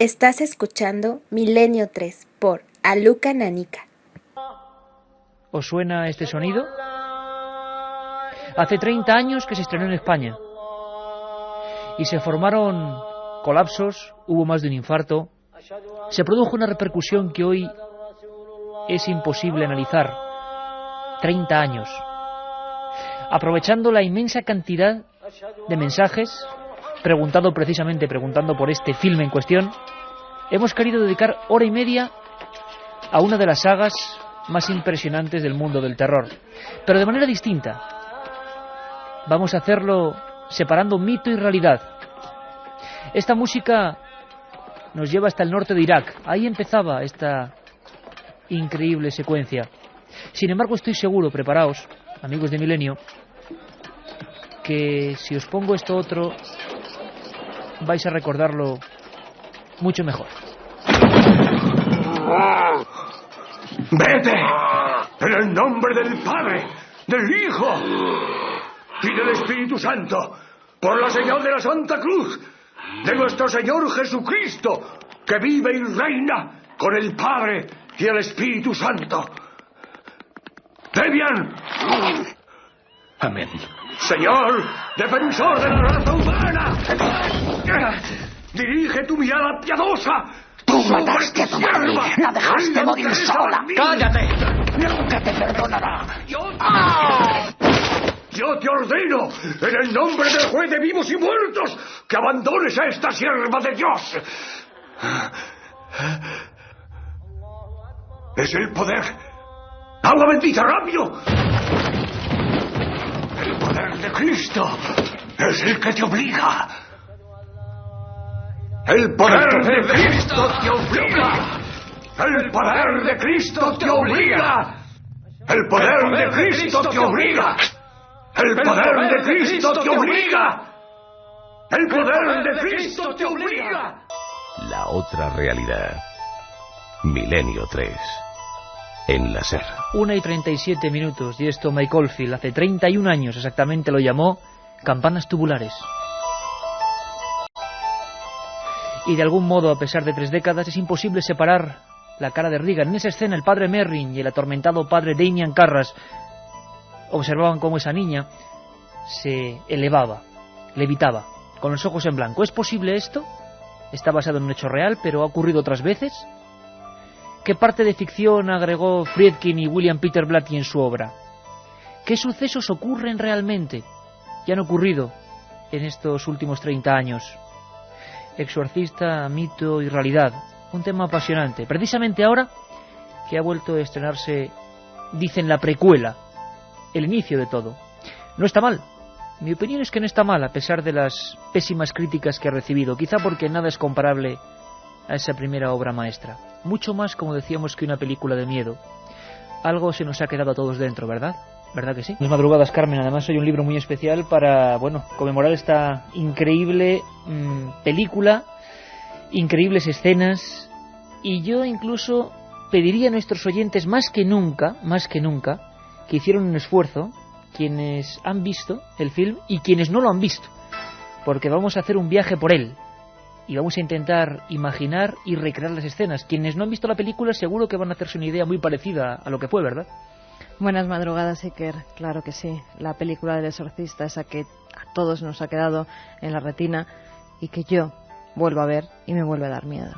Estás escuchando Milenio 3 por Aluka Nanika. ¿Os suena este sonido? Hace 30 años que se estrenó en España y se formaron colapsos, hubo más de un infarto, se produjo una repercusión que hoy es imposible analizar. 30 años. Aprovechando la inmensa cantidad de mensajes, preguntando por este filme en cuestión, hemos querido dedicar hora y media a una de las sagas más impresionantes del mundo del terror, pero de manera distinta. Vamos a hacerlo separando mito y realidad. Esta música nos lleva hasta el norte de Irak. Ahí empezaba esta increíble secuencia. Sin embargo, estoy seguro, preparaos, amigos de Milenio, que si os pongo esto otro, vais a recordarlo mucho mejor. ¡Vete! En el nombre del Padre, del Hijo y del Espíritu Santo, por la señal de la Santa Cruz, de nuestro Señor Jesucristo, que vive y reina con el Padre y el Espíritu Santo. ¡Debian! Amén. Señor, defensor de la raza humana, dirige tu mirada piadosa. Tú mataste a tu madre, la dejaste morir sola. ¡Cállate! Nunca te perdonará. Yo te ordeno, en el nombre del juez de vivos y muertos, que abandones a esta sierva de Dios. Es el poder. ¡Agua bendita, rápido! El poder de Cristo es el que te obliga. El poder de Cristo te obliga. El poder de Cristo te obliga. El poder de Cristo te obliga. El poder de Cristo te obliga. El poder de Cristo te obliga. La otra realidad. Milenio 3. En la SER. 1:37 y esto Mike Oldfield hace 31 años exactamente lo llamó campanas tubulares. Y de algún modo, a pesar de 3 décadas, es imposible separar la cara de Reagan. En esa escena el padre Merrin y el atormentado padre Damian Carras observaban cómo esa niña se elevaba, levitaba, con los ojos en blanco. ¿Es posible esto? Está basado en un hecho real, pero ¿ha ocurrido otras veces? ¿Qué parte de ficción agregó Friedkin y William Peter Blatty en su obra? ¿Qué sucesos ocurren realmente y han ocurrido en estos últimos 30 años? Exorcista, mito y realidad. Un tema apasionante. Precisamente ahora que ha vuelto a estrenarse, dicen, la precuela, el inicio de todo. No está mal. Mi opinión es que no está mal, a pesar de las pésimas críticas que ha recibido. Quizá porque nada es comparable a esa primera obra maestra. Mucho más, como decíamos, que una película de miedo. Algo se nos ha quedado a todos dentro, ¿verdad? ¿Verdad que sí? Las madrugadas, Carmen. Además, hoy un libro muy especial para, conmemorar esta increíble película, increíbles escenas. Y yo incluso pediría a nuestros oyentes, más que nunca, que hicieran un esfuerzo, quienes han visto el film y quienes no lo han visto. Porque vamos a hacer un viaje por él. Y vamos a intentar imaginar y recrear las escenas. Quienes no han visto la película seguro que van a hacerse una idea muy parecida a lo que fue, ¿verdad? Buenas madrugadas, Iker. Claro que sí. La película del exorcista, esa que a todos nos ha quedado en la retina y que yo vuelvo a ver y me vuelve a dar miedo.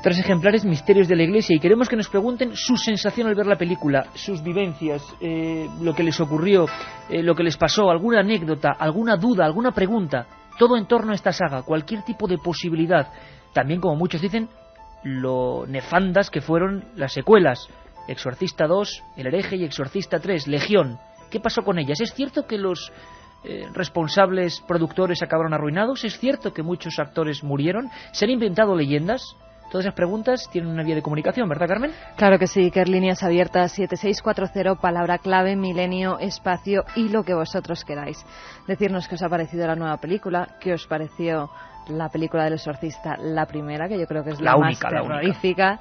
3 ejemplares, Misterios de la Iglesia, y queremos que nos pregunten su sensación al ver la película, sus vivencias, lo que les ocurrió, lo que les pasó, alguna anécdota, alguna duda, alguna pregunta, todo en torno a esta saga, cualquier tipo de posibilidad. También, como muchos dicen, lo nefandas que fueron las secuelas, Exorcista 2, El hereje, y Exorcista 3, Legión. ¿Qué pasó con ellas? ¿Es cierto que los responsables productores acabaron arruinados? ¿Es cierto que muchos actores murieron? ¿Se han inventado leyendas? Todas esas preguntas tienen una vía de comunicación, ¿verdad, Carmen? Claro que sí, que líneas abiertas 7640, palabra clave, milenio, espacio y lo que vosotros queráis. Decirnos qué os ha parecido la nueva película, qué os pareció la película del exorcista, la primera, que yo creo que es la única, más terrorífica.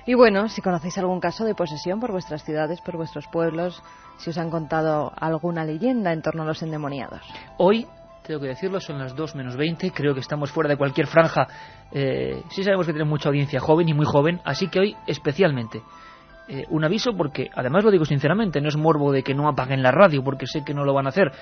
Y bueno, si conocéis algún caso de posesión por vuestras ciudades, por vuestros pueblos, si os han contado alguna leyenda en torno a los endemoniados. Hoy tengo que decirlo, son las 2 menos 20, creo que estamos fuera de cualquier franja. Sí sabemos que tenemos mucha audiencia joven y muy joven, así que hoy especialmente un aviso, porque además lo digo sinceramente, no es morbo de que no apaguen la radio, porque sé que no lo van a hacer,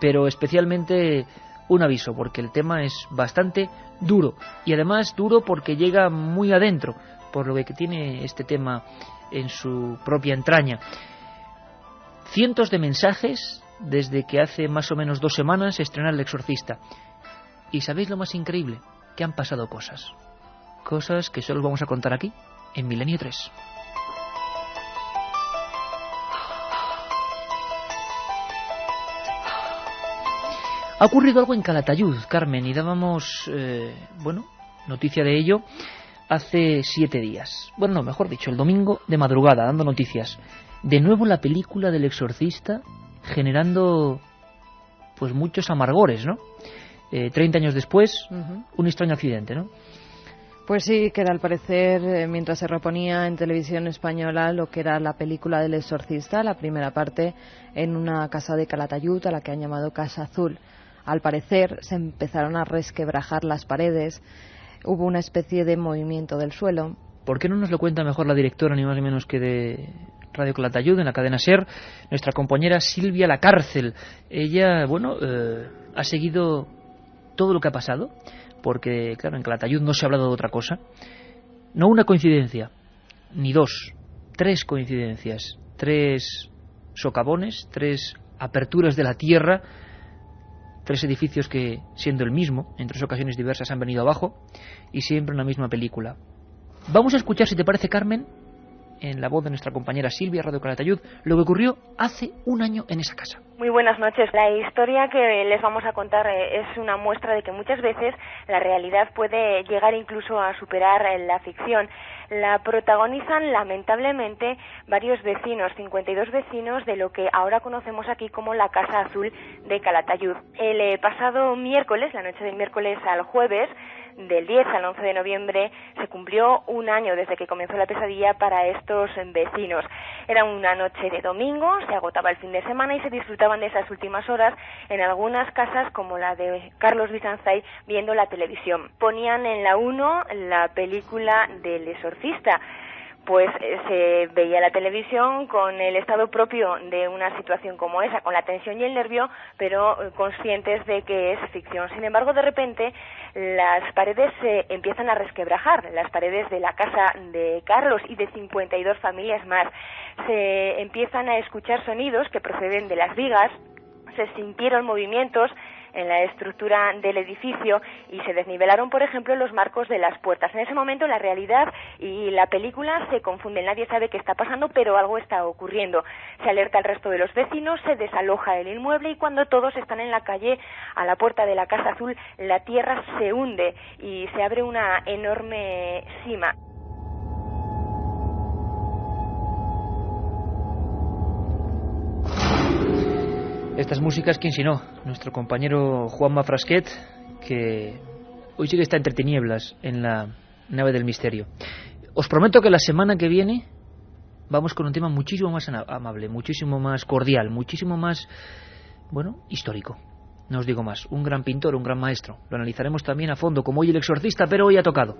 pero especialmente un aviso, porque el tema es bastante duro, y además duro porque llega muy adentro, por lo que tiene este tema en su propia entraña. Cientos de mensajes desde que hace más o menos 2 semanas se estrena El Exorcista. ¿Y sabéis lo más increíble? Que han pasado cosas. Cosas que solo os vamos a contar aquí, en Milenio 3. Ha ocurrido algo en Calatayud, Carmen, y dábamos, noticia de ello hace 7 días. Bueno, no, mejor dicho, el domingo de madrugada, dando noticias. De nuevo la película del Exorcista generando pues muchos amargores, ¿no? 30 años después, un extraño accidente, ¿no? Pues sí, que al parecer, mientras se reponía en televisión española lo que era la película del Exorcista, la primera parte, en una casa de Calatayud, a la que han llamado Casa Azul, al parecer se empezaron a resquebrajar las paredes, hubo una especie de movimiento del suelo. ¿Por qué no nos lo cuenta mejor la directora, ni más ni menos que de Radio Calatayud, en la cadena SER, nuestra compañera Silvia Lacárcel? Ella, ha seguido todo lo que ha pasado, porque, claro, en Calatayud no se ha hablado de otra cosa. No una coincidencia, ni 2, 3 coincidencias, 3 socavones, 3 aperturas de la tierra, 3 edificios que, siendo el mismo, en 3 ocasiones diversas han venido abajo, y siempre una misma película. Vamos a escuchar, si te parece, Carmen, en la voz de nuestra compañera Silvia, Radio Calatayud, lo que ocurrió hace 1 año en esa casa. Muy buenas noches. La historia que les vamos a contar es una muestra de que muchas veces la realidad puede llegar incluso a superar la ficción. La protagonizan lamentablemente varios vecinos, 52 vecinos de lo que ahora conocemos aquí como la Casa Azul de Calatayud. El pasado miércoles, la noche del miércoles al jueves, del 10 al 11 de noviembre, se cumplió 1 año desde que comenzó la pesadilla para estos vecinos. Era una noche de domingo, se agotaba el fin de semana y se disfrutaban de esas últimas horas en algunas casas como la de Carlos Bizanzay viendo la televisión. Ponían en la 1 la película del Exorcista. Pues se veía la televisión con el estado propio de una situación como esa, con la tensión y el nervio, pero conscientes de que es ficción. Sin embargo, de repente, las paredes se empiezan a resquebrajar, las paredes de la casa de Carlos y de 52 familias más. Se empiezan a escuchar sonidos que proceden de las vigas, se sintieron movimientos en la estructura del edificio y se desnivelaron, por ejemplo, los marcos de las puertas. En ese momento la realidad y la película se confunden, nadie sabe qué está pasando, pero algo está ocurriendo. Se alerta al resto de los vecinos, se desaloja el inmueble y cuando todos están en la calle a la puerta de la Casa Azul, la tierra se hunde y se abre una enorme sima. Estas músicas, ¿quién si no? Nuestro compañero Juanma Frasquet, que hoy sí que está entre tinieblas en la nave del misterio. Os prometo que la semana que viene vamos con un tema muchísimo más amable, muchísimo más cordial, muchísimo más, histórico. No os digo más. Un gran pintor, un gran maestro. Lo analizaremos también a fondo, como hoy El Exorcista, pero hoy ha tocado,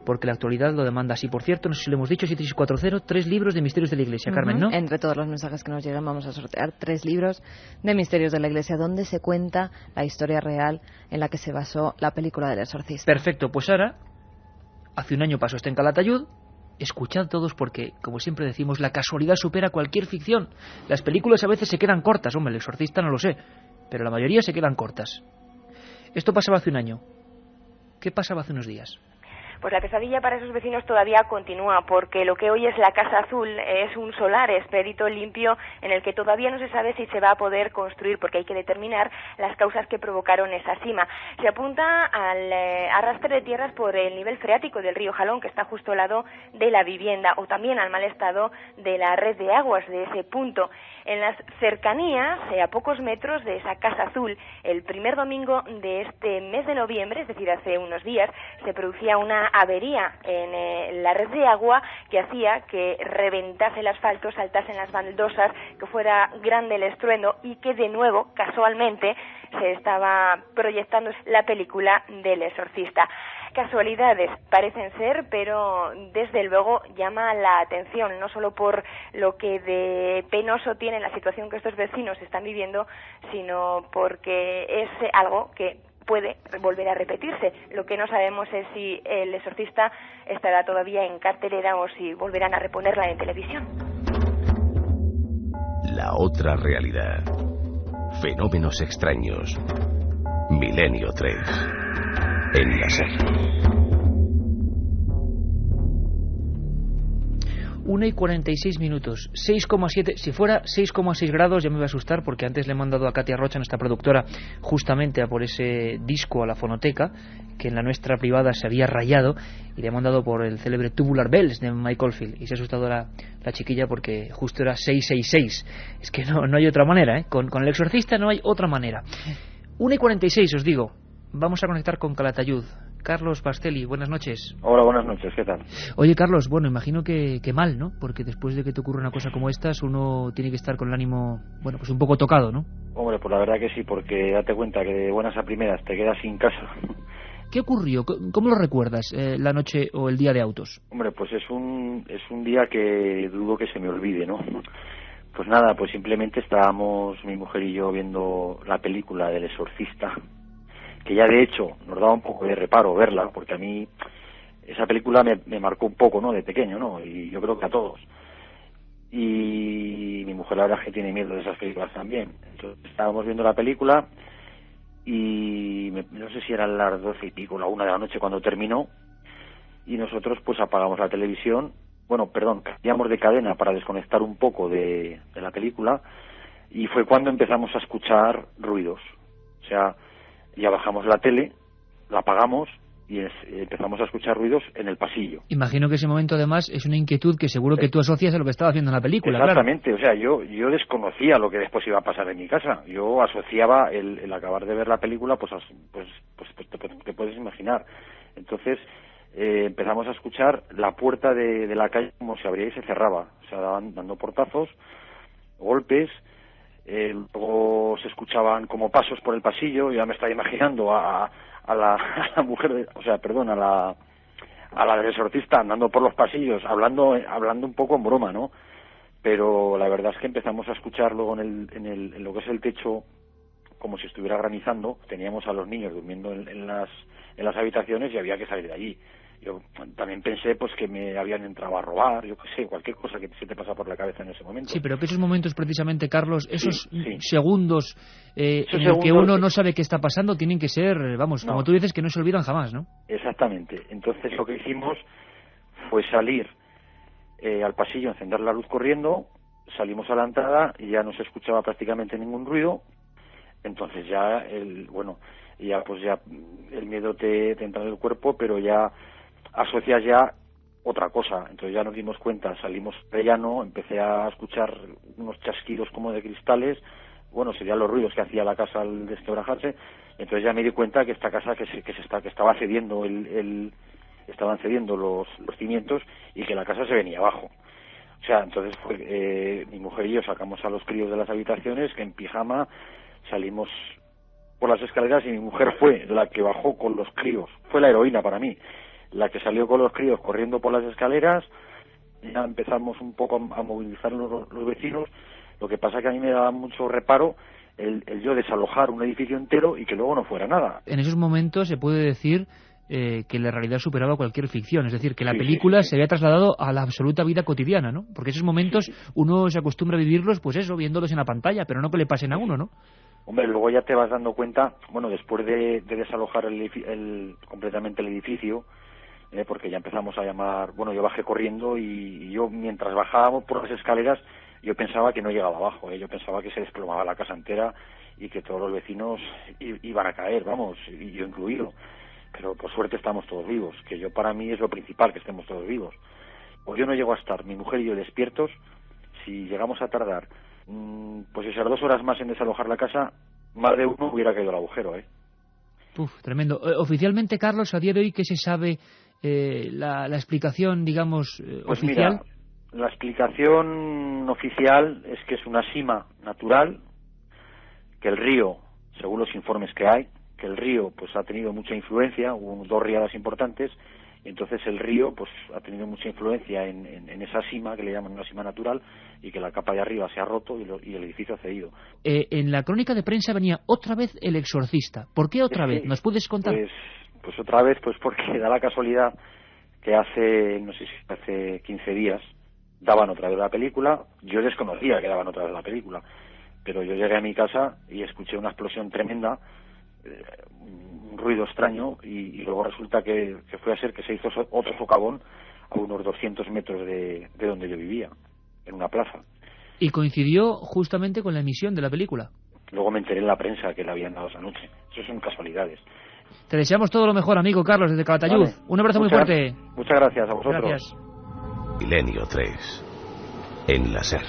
porque la actualidad lo demanda así. Por cierto, no sé si lo hemos dicho, 7640, 3 libros de misterios de la Iglesia, Carmen, ¿no? Entre todos los mensajes que nos llegan vamos a sortear 3 libros de misterios de la Iglesia, donde se cuenta la historia real en la que se basó la película del Exorcista. Perfecto, pues ahora, hace 1 año pasó esto en Calatayud. Escuchad todos porque, como siempre decimos, la casualidad supera cualquier ficción. Las películas a veces se quedan cortas, hombre, El Exorcista no lo sé, pero la mayoría se quedan cortas. Esto pasaba hace 1 año. ¿Qué pasaba hace unos días? Pues la pesadilla para esos vecinos todavía continúa, porque lo que hoy es la Casa Azul es un solar expedito limpio en el que todavía no se sabe si se va a poder construir, porque hay que determinar las causas que provocaron esa sima. Se apunta al arrastre de tierras por el nivel freático del río Jalón, que está justo al lado de la vivienda, o también al mal estado de la red de aguas de ese punto. En las cercanías, a pocos metros de esa Casa Azul, el primer domingo de este mes de noviembre, es decir, hace unos días, se producía una avería en la red de agua que hacía que reventase el asfalto, saltasen las baldosas, que fuera grande el estruendo y que de nuevo, casualmente, se estaba proyectando la película del Exorcista. Casualidades parecen ser, pero desde luego llama la atención, no solo por lo que de penoso tiene la situación que estos vecinos están viviendo, sino porque es algo que puede volver a repetirse. Lo que no sabemos es si el Exorcista estará todavía en cartelera o si volverán a reponerla en televisión. La otra realidad. Fenómenos extraños. Milenio 3. En la SER. 1:46, 6,7. Si fuera 6,6 grados ya me iba a asustar, porque antes le he mandado a Katia Rocha, nuestra productora, justamente a por ese disco a la fonoteca, que en la nuestra privada se había rayado, y le he mandado por el célebre Tubular Bells de Mike Oldfield, y se ha asustado la chiquilla porque justo era 666. Es que no hay otra manera, ¿eh? Con el Exorcista no hay otra manera. 1:46, os digo. Vamos a conectar con Calatayud. Carlos Bastelli, buenas noches. Hola, buenas noches, ¿qué tal? Oye, Carlos, bueno, imagino que mal, ¿no? Porque después de que te ocurra una cosa como estas, uno tiene que estar con el ánimo, bueno, pues un poco tocado, ¿no? Hombre, pues la verdad que sí, porque date cuenta que de buenas a primeras te quedas sin casa. ¿Qué ocurrió? ¿Cómo lo recuerdas, la noche o el día de autos? Hombre, pues es un día que dudo que se me olvide, ¿no? Pues nada, pues simplemente estábamos mi mujer y yo viendo la película del Exorcista, que ya de hecho nos daba un poco de reparo verla, porque a mí esa película me marcó un poco, ¿no?, de pequeño, ¿no?, y yo creo que a todos. Y mi mujer la verdad es que tiene miedo de esas películas también. Entonces estábamos viendo la película y no sé si eran las 12 y pico, la 1 de la noche cuando terminó, y nosotros pues apagamos la televisión, cambiamos de cadena para desconectar un poco de la película, y fue cuando empezamos a escuchar ruidos. O sea, ya bajamos la tele, la apagamos y empezamos a escuchar ruidos en el pasillo. Imagino que ese momento además es una inquietud que seguro que tú asocias a lo que estabas viendo en la película. Exactamente, claro. O sea, yo desconocía lo que después iba a pasar en mi casa. Yo asociaba el acabar de ver la película, pues te puedes imaginar. Entonces empezamos a escuchar la puerta de la calle como se abría y se cerraba. O sea, dando portazos, golpes. Luego se escuchaban como pasos por el pasillo. Ya me estaba imaginando a la mujer, a la del Exorcista andando por los pasillos, hablando un poco en broma, ¿no? Pero la verdad es que empezamos a escuchar luego en lo que es el techo, como si estuviera granizando. Teníamos a los niños durmiendo en las habitaciones y había que salir de allí. Yo también pensé pues que me habían entrado a robar, yo qué sé, cualquier cosa que se te pasa por la cabeza en ese momento. Sí, pero que esos momentos precisamente, Carlos, esos sí. segundos en el que uno no sabe qué está pasando, tienen que ser, como tú dices, que no se olvidan jamás, ¿no? Exactamente. Entonces lo que hicimos fue salir al pasillo, encender la luz corriendo, salimos a la entrada y ya no se escuchaba prácticamente ningún ruido. Entonces ya el miedo te entra en el cuerpo, pero ya asocias ya otra cosa. Entonces ya nos dimos cuenta, salimos de llano, empecé a escuchar unos chasquidos como de cristales, serían los ruidos que hacía la casa al desquebrajarse. Entonces ya me di cuenta que esta casa que estaba cediendo estaban cediendo los cimientos y que la casa se venía abajo. O sea, entonces mi mujer y yo sacamos a los críos de las habitaciones, que en pijama salimos por las escaleras, y mi mujer fue la que bajó con los críos, fue la heroína para mí, la que salió con los críos corriendo por las escaleras. Ya empezamos un poco a movilizar los vecinos. Lo que pasa que a mí me daba mucho reparo el yo desalojar un edificio entero y que luego no fuera nada. En esos momentos se puede decir que la realidad superaba cualquier ficción, es decir, que la película se había trasladado a la absoluta vida cotidiana, ¿no? Porque esos momentos uno se acostumbra a vivirlos, pues eso, viéndolos en la pantalla, pero no que le pasen a uno, ¿no? Hombre, luego ya te vas dando cuenta, después de desalojar completamente el edificio, porque ya empezamos a llamar, yo bajé corriendo y yo mientras bajábamos por las escaleras, yo pensaba que no llegaba abajo, yo pensaba que se desplomaba la casa entera y que todos los vecinos iban a caer, y yo incluido. Pero por suerte estamos todos vivos, que para mí es lo principal, que estemos todos vivos. Pues yo no llego a estar, mi mujer y yo despiertos. Si llegamos a tardar pues esas 2 horas más en desalojar la casa, más de uno hubiera caído al agujero, Tremendo. Oficialmente, Carlos, a día de hoy, ¿qué se sabe la explicación, digamos, pues oficial? Mira, la explicación oficial es que es una sima natural, que el río, según los informes que hay, que el río pues ha tenido mucha influencia, hubo 2 riadas importantes, y entonces el río pues ha tenido mucha influencia en esa sima, que le llaman una sima natural, y que la capa de arriba se ha roto y el edificio ha cedido. En la crónica de prensa venía otra vez El Exorcista. ¿Por qué otra vez? ¿Nos puedes contar? Pues otra vez, pues porque da la casualidad que no sé si hace 15 días, daban otra vez la película. Yo desconocía que daban otra vez la película, pero yo llegué a mi casa y escuché una explosión tremenda, un ruido extraño, y luego resulta que fue a ser que se hizo otro socavón a unos 200 metros de donde yo vivía, en una plaza. Y coincidió justamente con la emisión de la película. Luego me enteré en la prensa que la habían dado esa noche. Eso son casualidades. Te deseamos todo lo mejor, amigo Carlos, desde Calatayud. Vale. Un abrazo muy fuerte. Muchas gracias a vosotros. Gracias. Milenio 3, en la SER.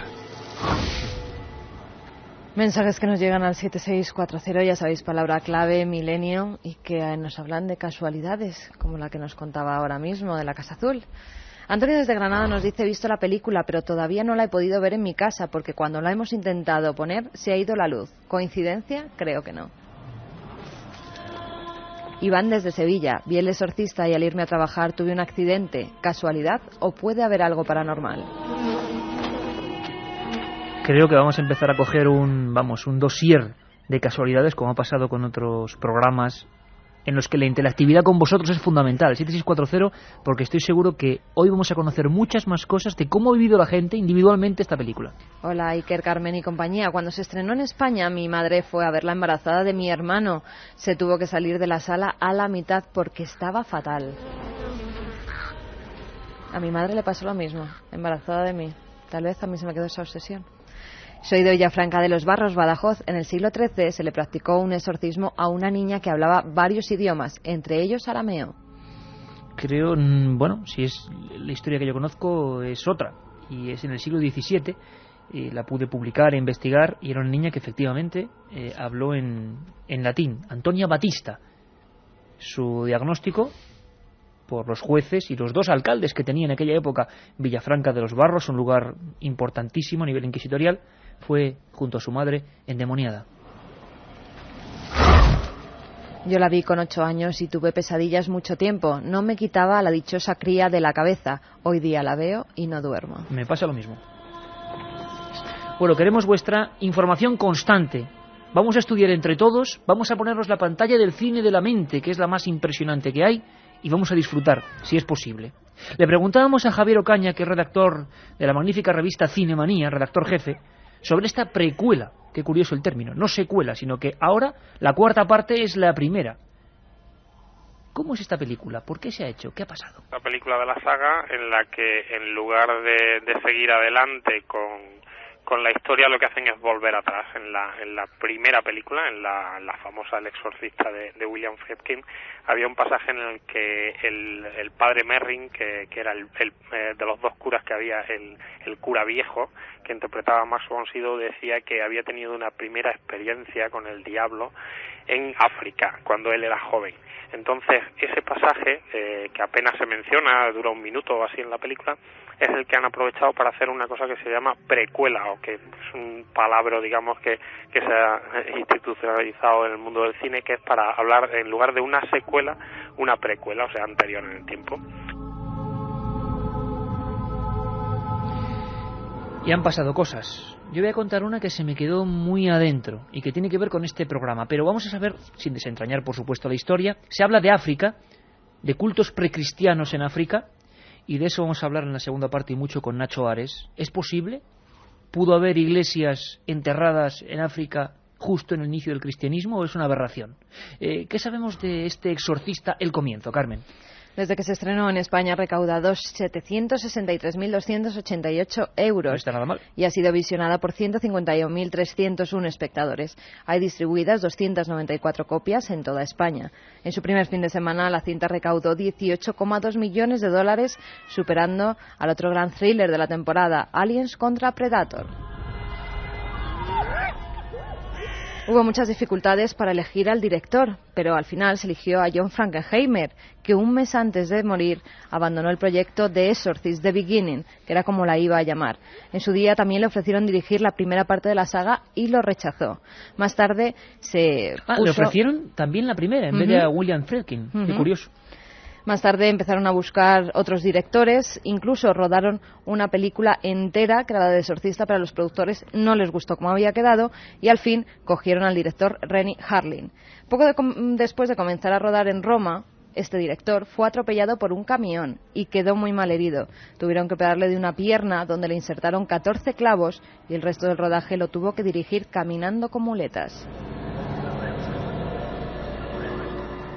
Mensajes que nos llegan al 7640, ya sabéis, palabra clave, milenio, y que nos hablan de casualidades, como la que nos contaba ahora mismo, de la Casa Azul. Antonio desde Granada nos dice: he visto la película, pero todavía no la he podido ver en mi casa, porque cuando la hemos intentado poner se ha ido la luz. ¿Coincidencia? Creo que no. Iván desde Sevilla: vi El Exorcista y al irme a trabajar tuve un accidente. ¿Casualidad o puede haber algo paranormal? Creo que vamos a empezar a coger un dossier de casualidades, como ha pasado con otros programas en los que la interactividad con vosotros es fundamental. 7640, porque estoy seguro que hoy vamos a conocer muchas más cosas de cómo ha vivido la gente individualmente esta película. Hola, Iker, Carmen y compañía. Cuando se estrenó en España, mi madre fue a verla embarazada de mi hermano. Se tuvo que salir de la sala a la mitad porque estaba fatal. A mi madre le pasó lo mismo, embarazada de mí. Tal vez a mí se me quedó esa obsesión. Soy de Villafranca de los Barros, Badajoz. En el siglo XIII se le practicó un exorcismo a una niña que hablaba varios idiomas, entre ellos arameo. Creo, si es la historia que yo conozco, es otra. Y es en el siglo XVII. La pude publicar e investigar, y era una niña que efectivamente habló en latín. Antonia Batista. Su diagnóstico, por los jueces y los 2 alcaldes que tenía en aquella época Villafranca de los Barros, un lugar importantísimo a nivel inquisitorial, fue, junto a su madre, endemoniada. Yo la vi con 8 años y tuve pesadillas mucho tiempo. No me quitaba la dichosa cría de la cabeza. Hoy día la veo y no duermo. Me pasa lo mismo. Bueno, queremos vuestra información constante. Vamos a estudiar entre todos, vamos a ponernos la pantalla del cine de la mente, que es la más impresionante que hay, y vamos a disfrutar, si es posible. Le preguntábamos a Javier Ocaña, que es redactor de la magnífica revista Cinemanía, redactor jefe, sobre esta precuela, qué curioso el término, no secuela, sino que ahora la 4ª parte es la primera. ¿Cómo es esta película? ¿Por qué se ha hecho? ¿Qué ha pasado? La película de la saga en la que, en lugar de seguir adelante con la historia, lo que hacen es volver atrás. En la primera película, en la famosa El Exorcista de William Friedkin, había un pasaje en el que el padre Merrin, que era el de los 2 curas que había, el cura viejo, que interpretaba Max von Sydow, decía que había tenido una primera experiencia con el diablo en África, cuando él era joven. Entonces, ese pasaje, que apenas se menciona, dura 1 minuto o así en la película, es el que han aprovechado para hacer una cosa que se llama precuela, o que es un palabra, digamos, que se ha institucionalizado en el mundo del cine, que es para hablar, en lugar de una secuela, una precuela, o sea, anterior en el tiempo. Y han pasado cosas. Yo voy a contar una que se me quedó muy adentro y que tiene que ver con este programa, pero vamos a saber, sin desentrañar por supuesto la historia. Se habla de África, de cultos precristianos en África, y de eso vamos a hablar en la segunda parte y mucho con Nacho Ares. ¿Es posible? ¿Pudo haber iglesias enterradas en África justo en el inicio del cristianismo o es una aberración? ¿Qué sabemos de este Exorcista, el comienzo, Carmen? Desde que se estrenó en España ha recaudado 763.288 euros. No está nada mal. Y ha sido visionada por 151.301 espectadores. Hay distribuidas 294 copias en toda España. En su primer fin de semana la cinta recaudó 18,2 millones de dólares, superando al otro gran thriller de la temporada, Aliens contra Predator. Hubo muchas dificultades para elegir al director, pero al final se eligió a John Frankenheimer, que un mes antes de morir abandonó el proyecto de Exorcist, The Beginning, que era como la iba a llamar. En su día también le ofrecieron dirigir la primera parte de la saga y lo rechazó. Más tarde se puso... Le ofrecieron también la primera, en vez de a William Friedkin. Qué curioso. Más tarde empezaron a buscar otros directores, incluso rodaron una película entera, que era la de Exorcista, pero a los productores no les gustó cómo había quedado, y al fin cogieron al director Renny Harlin. Poco después de comenzar a rodar en Roma, este director fue atropellado por un camión y quedó muy mal herido. Tuvieron que operarle de una pierna, donde le insertaron 14 clavos, y el resto del rodaje lo tuvo que dirigir caminando con muletas.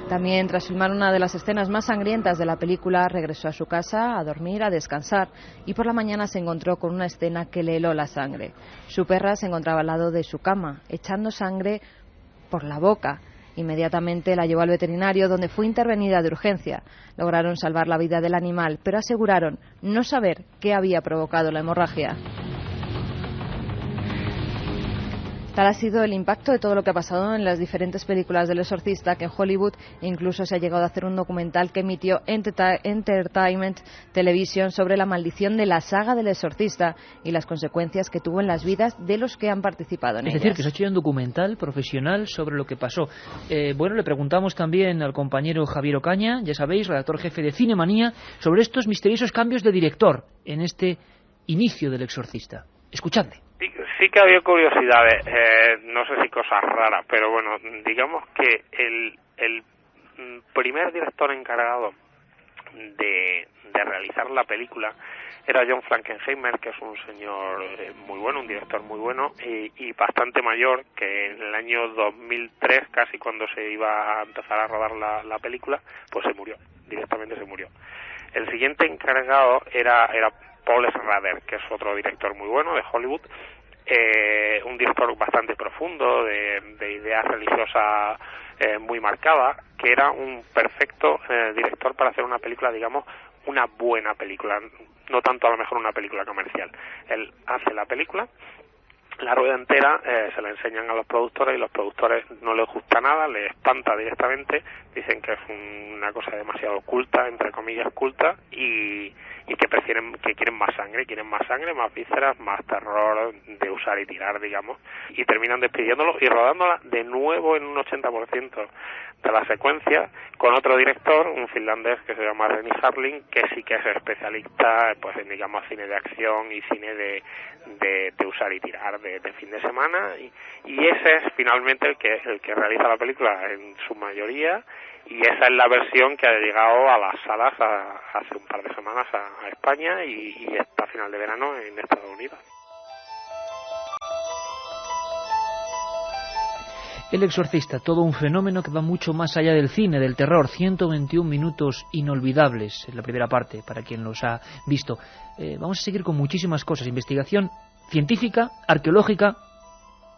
También, tras filmar una de las escenas más sangrientas de la película, regresó a su casa a dormir, a descansar, y por la mañana se encontró con una escena que le heló la sangre. Su perra se encontraba al lado de su cama, echando sangre por la boca. Inmediatamente la llevó al veterinario, donde fue intervenida de urgencia. Lograron salvar la vida del animal, pero aseguraron no saber qué había provocado la hemorragia. Tal ha sido el impacto de todo lo que ha pasado en las diferentes películas del Exorcista, que en Hollywood incluso se ha llegado a hacer un documental que emitió Entertainment Television sobre la maldición de la saga del Exorcista y las consecuencias que tuvo en las vidas de los que han participado en ellas. Es decir, que se ha hecho un documental profesional sobre lo que pasó. Bueno, le preguntamos también al compañero Javier Ocaña, ya sabéis, redactor jefe de Cinemanía, sobre estos misteriosos cambios de director en este inicio del Exorcista. Escuchadle. Sí que había curiosidades, no sé si cosas raras, pero bueno, digamos que el primer director encargado de realizar la película era John Frankenheimer, que es un señor muy bueno, un director muy bueno y bastante mayor, que en el año 2003, casi cuando se iba a empezar a rodar la película, pues se murió, directamente se murió. El siguiente encargado era Paul Schrader, que es otro director muy bueno de Hollywood, un director bastante profundo, de ideas religiosas muy marcadas, que era un perfecto director para hacer una película, digamos, una buena película, no tanto a lo mejor una película comercial. Él hace la película, la rueda entera, se la enseñan a los productores y los productores no les gusta nada, les espanta directamente, dicen que es una cosa demasiado culta, entre comillas culta, y que quieren más sangre, más vísceras, más terror de usar y tirar, digamos, y terminan despidiéndolo y rodándola de nuevo en un 80% de la secuencia con otro director, un finlandés que se llama Renny Harlin, que sí que es especialista pues en, digamos, cine de acción y cine de usar y tirar de fin de semana, y ese es finalmente el que realiza la película en su mayoría, y esa es la versión que ha llegado a las salas hace un par de semanas a España y está a final de verano en Estados Unidos. El Exorcista, todo un fenómeno que va mucho más allá del cine, del terror. 121 minutos inolvidables en la primera parte, para quien los ha visto. Vamos a seguir con muchísimas cosas. Investigación científica, arqueológica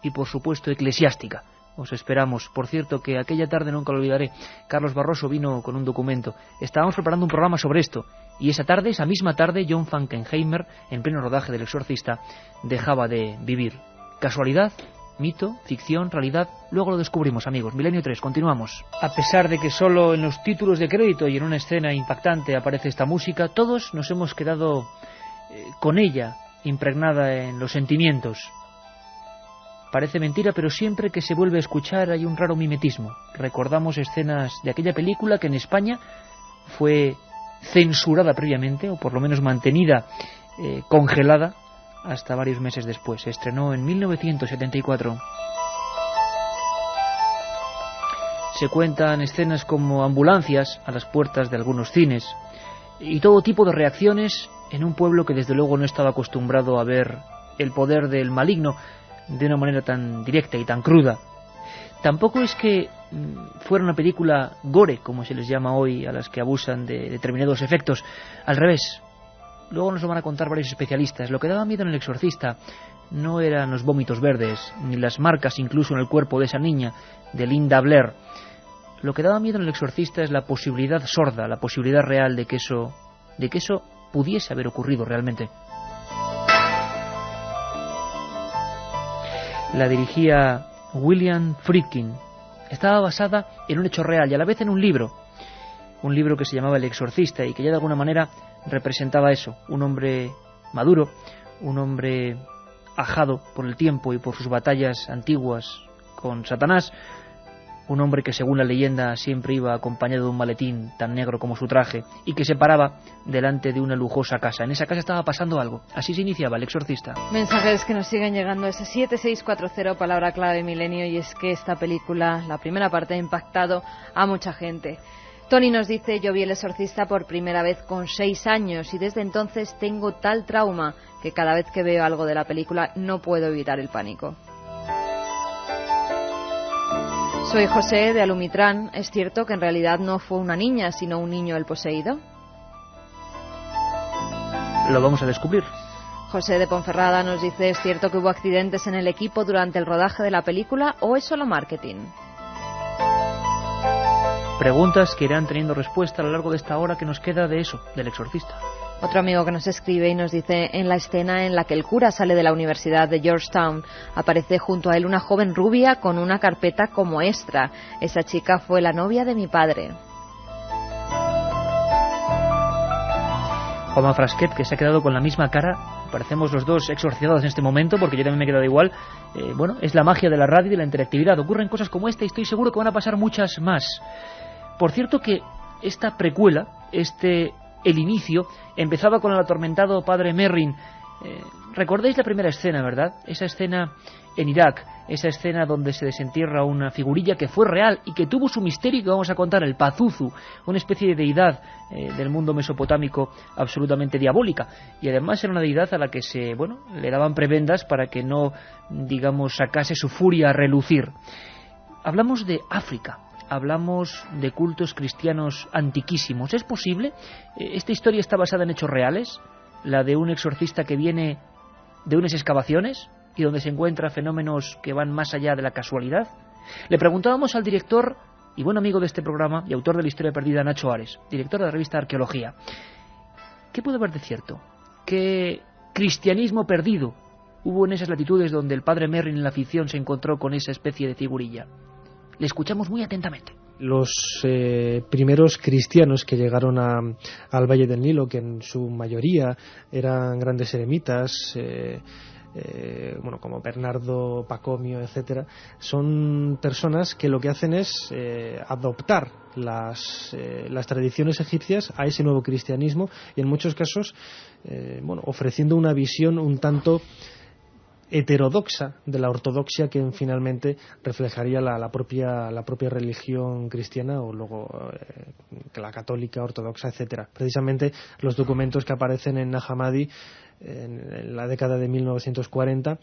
y, por supuesto, eclesiástica. Os esperamos. Por cierto, que aquella tarde, nunca lo olvidaré, Carlos Barroso vino con un documento. Estábamos preparando un programa sobre esto. Y esa misma tarde, John Frankenheimer, en pleno rodaje del Exorcista, dejaba de vivir. ¿Casualidad? ¿Mito? ¿Ficción? ¿Realidad? Luego lo descubrimos, amigos. Milenio 3, continuamos. A pesar de que solo en los títulos de crédito y en una escena impactante aparece esta música, todos nos hemos quedado con ella, impregnada en los sentimientos. Parece mentira, pero siempre que se vuelve a escuchar hay un raro mimetismo. Recordamos escenas de aquella película que en España fue censurada previamente, o por lo menos mantenida congelada, hasta varios meses después. Se estrenó en 1974. Se cuentan escenas como ambulancias a las puertas de algunos cines y todo tipo de reacciones en un pueblo que desde luego no estaba acostumbrado a ver el poder del maligno de una manera tan directa y tan cruda. Tampoco es que fuera una película gore, como se les llama hoy a las que abusan de determinados efectos. Al revés. Luego nos lo van a contar varios especialistas. Lo que daba miedo en El Exorcista no eran los vómitos verdes, ni las marcas incluso en el cuerpo de esa niña, de Linda Blair. Lo que daba miedo en El Exorcista es la posibilidad sorda, la posibilidad real de que eso pudiese haber ocurrido realmente. La dirigía William Friedkin. Estaba basada en un hecho real y a la vez en un libro que se llamaba El Exorcista y que ya de alguna manera representaba eso, un hombre maduro, un hombre ajado por el tiempo y por sus batallas antiguas con Satanás, un hombre que según la leyenda siempre iba acompañado de un maletín tan negro como su traje y que se paraba delante de una lujosa casa. En esa casa estaba pasando algo. Así se iniciaba El Exorcista. Mensajes que nos siguen llegando a ese 7640, palabra clave milenio, y es que esta película, la primera parte, ha impactado a mucha gente. Tony nos dice: yo vi El Exorcista por primera vez con 6 años y desde entonces tengo tal trauma que cada vez que veo algo de la película no puedo evitar el pánico. Soy José de Alumitrán. ¿Es cierto que en realidad no fue una niña sino un niño el poseído? Lo vamos a descubrir. José de Ponferrada nos dice: ¿es cierto que hubo accidentes en el equipo durante el rodaje de la película o es solo marketing? Preguntas que irán teniendo respuesta a lo largo de esta hora que nos queda de eso, del Exorcista. Otro amigo que nos escribe y nos dice: en la escena en la que el cura sale de la Universidad de Georgetown, aparece junto a él una joven rubia con una carpeta como extra. Esa chica fue la novia de mi padre. Juanma Frasquet, que se ha quedado con la misma cara. Parecemos los dos exorcizados en este momento, porque yo también me he quedado igual. Bueno, es la magia de la radio y de la interactividad. Ocurren cosas como esta y estoy seguro que van a pasar muchas más. Por cierto que esta precuela, el inicio, empezaba con el atormentado padre Merrin. Recordáis la primera escena, ¿verdad? Esa escena en Irak, esa escena donde se desentierra una figurilla que fue real y que tuvo su misterio que vamos a contar, el Pazuzu, una especie de deidad del mundo mesopotámico absolutamente diabólica. Y además era una deidad a la que le daban prebendas para que no, digamos, sacase su furia a relucir. Hablamos de África. Hablamos de cultos cristianos antiquísimos. ¿Es posible? ¿Esta historia está basada en hechos reales? ¿La de un exorcista que viene de unas excavaciones y donde se encuentra fenómenos que van más allá de la casualidad? Le preguntábamos al director y buen amigo de este programa y autor de La Historia Perdida, Nacho Ares, director de la revista Arqueología. ¿Qué puede haber de cierto? ¿Qué cristianismo perdido hubo en esas latitudes donde el padre Merrin en la ficción se encontró con esa especie de figurilla? Le escuchamos muy atentamente. Los primeros cristianos que llegaron al Valle del Nilo, que en su mayoría eran grandes eremitas, como Bernardo Pacomio, etcétera, son personas que lo que hacen es adoptar las tradiciones egipcias a ese nuevo cristianismo y en muchos casos ofreciendo una visión un tanto heterodoxa de la ortodoxia que finalmente reflejaría la propia religión cristiana o luego la católica, ortodoxa, etcétera. Precisamente los documentos que aparecen en Nag Hammadi en la década de 1940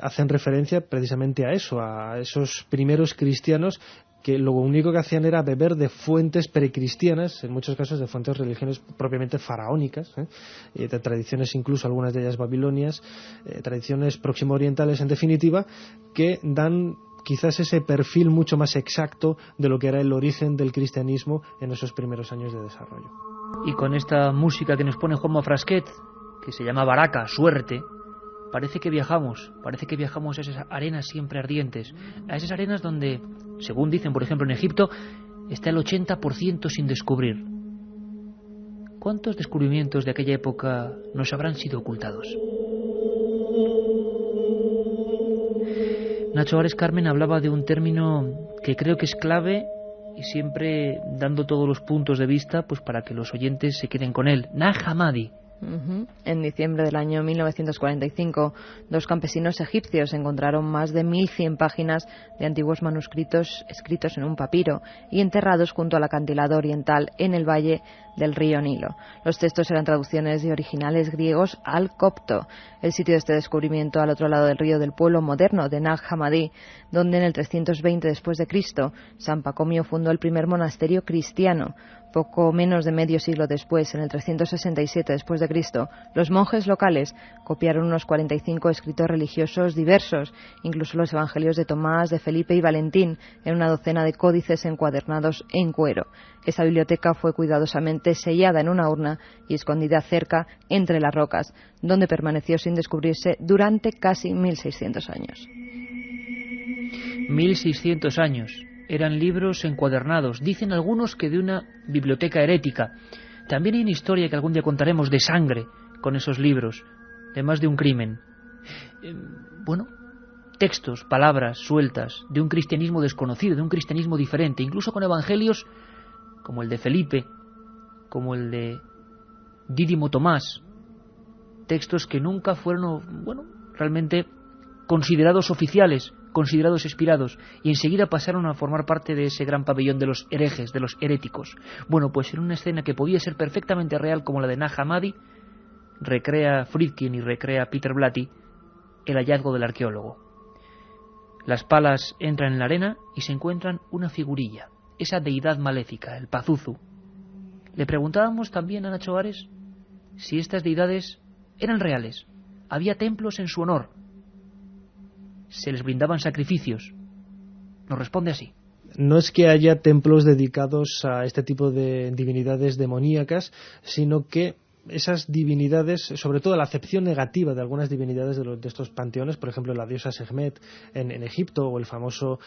hacen referencia precisamente a eso, a esos primeros cristianos que lo único que hacían era beber de fuentes precristianas, en muchos casos de fuentes religiosas propiamente faraónicas, de tradiciones incluso algunas de ellas babilonias, tradiciones próximo orientales en definitiva, que dan quizás ese perfil mucho más exacto de lo que era el origen del cristianismo en esos primeros años de desarrollo. Y con esta música que nos pone Juanma Frasquet, que se llama Baraka, suerte, parece que viajamos a esas arenas siempre ardientes, a esas arenas donde, según dicen por ejemplo en Egipto, está el 80% sin descubrir. ¿Cuántos descubrimientos de aquella época nos habrán sido ocultados? Nacho Ares, Carmen, hablaba de un término que creo que es clave y siempre dando todos los puntos de vista pues para que los oyentes se queden con él. Nag Hammadi. En diciembre del año 1945, 2 campesinos egipcios encontraron más de 1100 páginas de antiguos manuscritos escritos en un papiro y enterrados junto al acantilado oriental en el valle del río Nilo. Los textos eran traducciones de originales griegos al copto. El sitio de este descubrimiento al otro lado del río del pueblo moderno de Nag Hammadi, donde en el 320 después de Cristo San Pacomio fundó el primer monasterio cristiano. Poco menos de medio siglo después, en el 367 después de Cristo, los monjes locales copiaron unos 45 escritos religiosos diversos, incluso los evangelios de Tomás, de Felipe y Valentín, en una docena de códices encuadernados en cuero. Esa biblioteca fue cuidadosamente sellada en una urna y escondida cerca entre las rocas, donde permaneció sin descubrirse durante casi 1600 años. 1600 años. Eran libros encuadernados, dicen algunos que de una biblioteca herética. También hay una historia que algún día contaremos de sangre con esos libros, de más de un crimen. Bueno, textos, palabras sueltas de un cristianismo desconocido, de un cristianismo diferente, incluso con evangelios como el de Felipe, como el de Dídimo Tomás, textos que nunca fueron, bueno, realmente considerados oficiales, considerados inspirados, y enseguida pasaron a formar parte de ese gran pabellón de los herejes, de los heréticos. Bueno, pues en una escena que podía ser perfectamente real como la de Nag Hammadi, recrea Friedkin y recrea Peter Blatty el hallazgo del arqueólogo. Las palas entran en la arena y se encuentran una figurilla, esa deidad maléfica, el Pazuzu. Le preguntábamos también a Nacho Ares si estas deidades eran reales. Había templos en su honor. Se les brindaban sacrificios. Nos responde así. No es que haya templos dedicados a este tipo de divinidades demoníacas, sino que esas divinidades, sobre todo la acepción negativa de algunas divinidades de estos panteones, por ejemplo la diosa Sekhmet en Egipto, o el famoso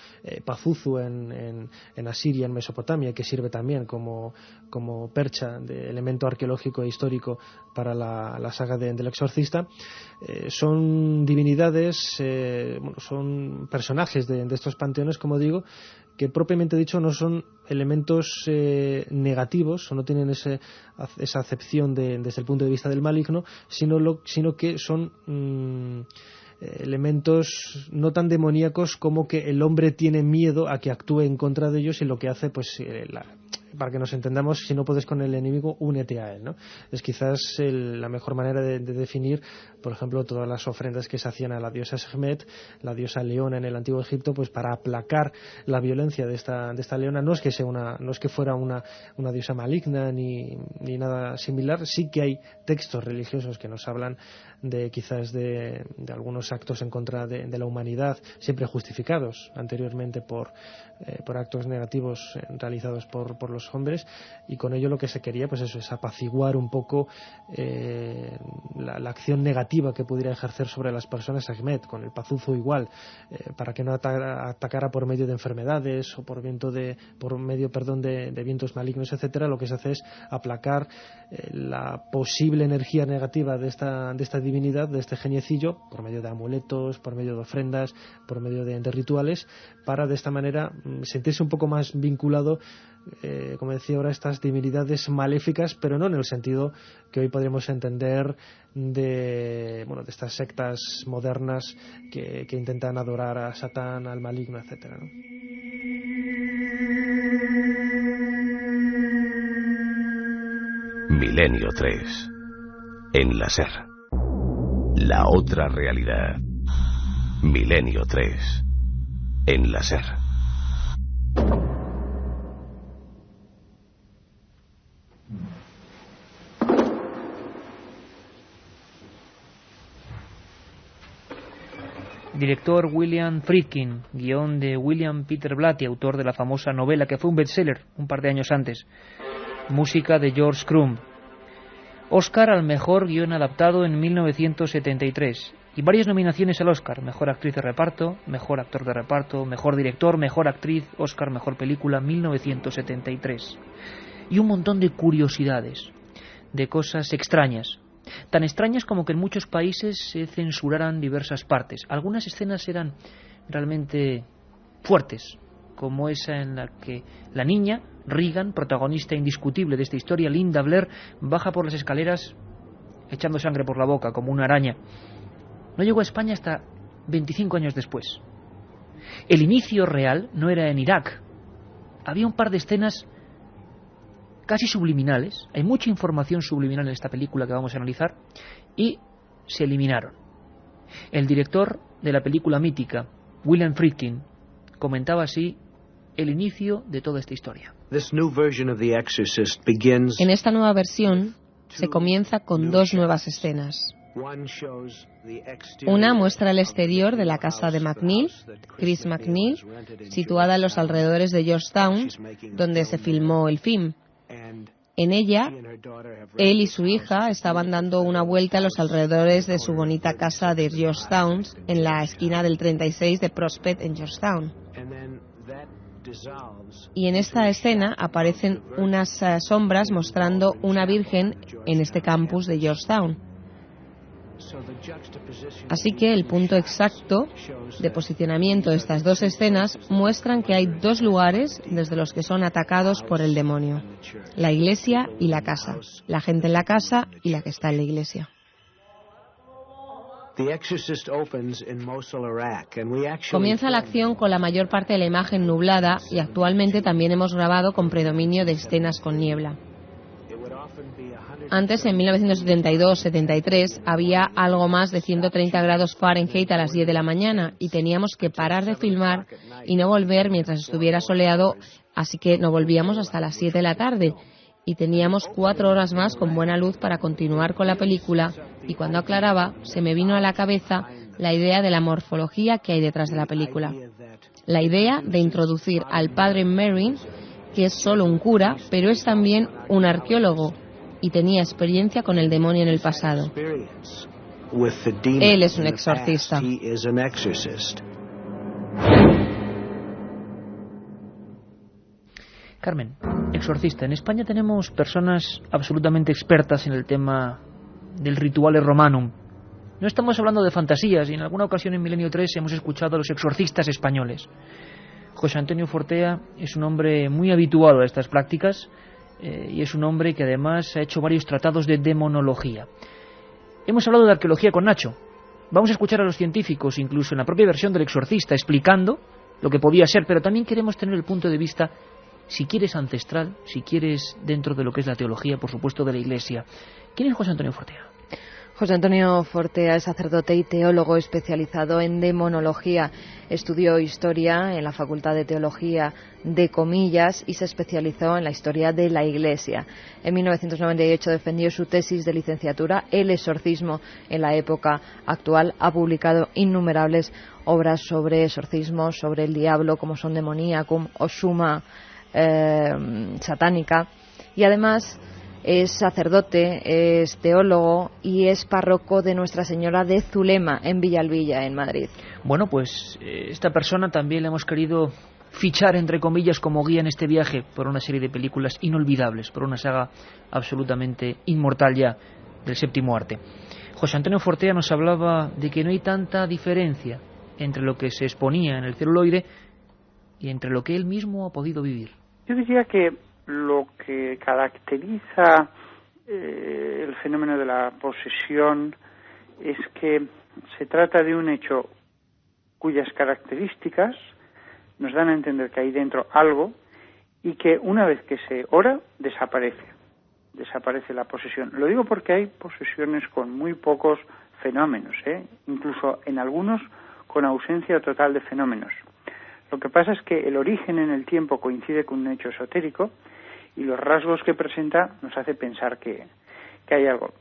Pazuzu en Asiria, en Mesopotamia, que sirve también como percha de elemento arqueológico e histórico para la saga del Exorcista, son divinidades, son personajes de estos panteones, como digo, que propiamente dicho no son elementos negativos, o no tienen esa acepción desde el punto de vista del maligno, sino que son elementos no tan demoníacos como que el hombre tiene miedo a que actúe en contra de ellos, y lo que hace, pues, para que nos entendamos, si no puedes con el enemigo, únete a él, ¿no? Es quizás la mejor manera de definir, por ejemplo, todas las ofrendas que se hacían a la diosa Sekhmet, la diosa leona en el antiguo Egipto, pues para aplacar la violencia de esta leona. No es que fuera una diosa maligna ni nada similar. Sí que hay textos religiosos que nos hablan de quizás de algunos actos en contra de la humanidad, siempre justificados anteriormente por actos negativos realizados por los hombres, y con ello lo que se quería, pues eso, es apaciguar un poco la acción negativa que pudiera ejercer sobre las personas Sekhmet. Con el Pazuzu igual, para que no atacara por medio de enfermedades o por medio de vientos malignos, etcétera. Lo que se hace es aplacar la posible energía negativa de esta divinidad, de este geniecillo, por medio de amuletos, por medio de ofrendas, por medio de rituales, para de esta manera sentirse un poco más vinculado, como decía ahora, estas divinidades maléficas, pero no en el sentido que hoy podríamos entender de estas sectas modernas que intentan adorar a Satán, al maligno, etcétera, ¿no? Milenio 3. En la SER. La otra realidad. Milenio 3. En la SER. Director William Friedkin, guión de William Peter Blatty, autor de la famosa novela que fue un bestseller un par de años antes. Música de George Crumb. Oscar al mejor guión adaptado en 1973 y varias nominaciones al Oscar: mejor actriz de reparto, mejor actor de reparto, mejor director, mejor actriz, Oscar mejor película 1973. Y un montón de curiosidades, de cosas extrañas. Tan extrañas como que en muchos países se censuraran diversas partes. Algunas escenas eran realmente fuertes, como esa en la que la niña, Regan, protagonista indiscutible de esta historia, Linda Blair, baja por las escaleras echando sangre por la boca, como una araña. No llegó a España hasta 25 años después. El inicio real no era en Irak. Había un par de escenas casi subliminales, hay mucha información subliminal en esta película que vamos a analizar, y se eliminaron. El director de la película mítica, William Friedkin, comentaba así el inicio de toda esta historia. En esta nueva versión se comienza con dos nuevas escenas. Una muestra el exterior de la casa de McNeil, Chris McNeil, situada en los alrededores de Georgetown, donde se filmó el film. En ella, él y su hija estaban dando una vuelta a los alrededores de su bonita casa de Georgetown, en la esquina del 36 de Prospect en Georgetown. Y en esta escena aparecen unas sombras mostrando una virgen en este campus de Georgetown. Así que el punto exacto de posicionamiento de estas dos escenas muestran que hay dos lugares desde los que son atacados por el demonio: la iglesia y la casa, la gente en la casa y la que está en la iglesia. Comienza la acción con la mayor parte de la imagen nublada y actualmente también hemos grabado con predominio de escenas con niebla. Antes, en 1972-73, había algo más de 130 grados Fahrenheit a las 10 de la mañana y teníamos que parar de filmar y no volver mientras estuviera soleado, así que no volvíamos hasta las 7 de la tarde y teníamos 4 horas más con buena luz para continuar con la película, y cuando aclaraba se me vino a la cabeza la idea de la morfología que hay detrás de la película. La idea de introducir al padre Merrin, que es solo un cura, pero es también un arqueólogo y tenía experiencia con el demonio en el pasado. Él es un exorcista. Carmen, exorcista. En España tenemos personas absolutamente expertas en el tema del rituale romanum. No estamos hablando de fantasías, y en alguna ocasión en Milenio 3 hemos escuchado a los exorcistas españoles. José Antonio Fortea es un hombre muy habituado a estas prácticas, y es un hombre que además ha hecho varios tratados de demonología. Hemos hablado de arqueología con Nacho. Vamos a escuchar a los científicos, incluso en la propia versión del exorcista, explicando lo que podía ser, pero también queremos tener el punto de vista, si quieres ancestral, si quieres dentro de lo que es la teología, por supuesto, de la Iglesia. ¿Quién es José Antonio Fortea? José Antonio Fortea es sacerdote y teólogo especializado en demonología. Estudió historia en la Facultad de Teología de Comillas y se especializó en la historia de la Iglesia. En 1998 defendió su tesis de licenciatura, El exorcismo en la época actual. Ha publicado innumerables obras sobre exorcismo, sobre el diablo, como son Demoniacum o Summa Satánica, y además es sacerdote, es teólogo y es párroco de Nuestra Señora de Zulema en Villalbilla, en Madrid. Bueno, pues esta persona también le hemos querido fichar, entre comillas, como guía en este viaje por una serie de películas inolvidables, por una saga absolutamente inmortal ya del séptimo arte. José Antonio Fortea nos hablaba de que no hay tanta diferencia entre lo que se exponía en el celuloide y entre lo que él mismo ha podido vivir. Yo diría que lo que caracteriza el fenómeno de la posesión es que se trata de un hecho cuyas características nos dan a entender que hay dentro algo y que una vez que se ora desaparece la posesión. Lo digo porque hay posesiones con muy pocos fenómenos, incluso en algunos con ausencia total de fenómenos. Lo que pasa es que el origen en el tiempo coincide con un hecho esotérico y los rasgos que presenta nos hace pensar que hay algo.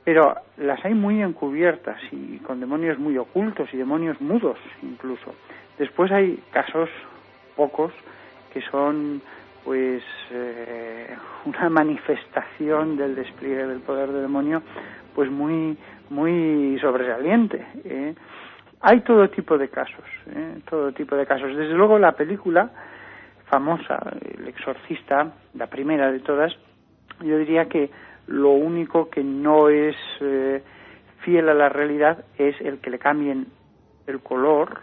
Pero las hay muy encubiertas y con demonios muy ocultos y demonios mudos incluso. Después hay casos, pocos, que son pues una manifestación del despliegue del poder del demonio pues muy sobresaliente. Hay todo tipo de casos, todo tipo de casos. Desde luego la película famosa, El exorcista, la primera de todas, yo diría que lo único que no es fiel a la realidad es el que le cambien el color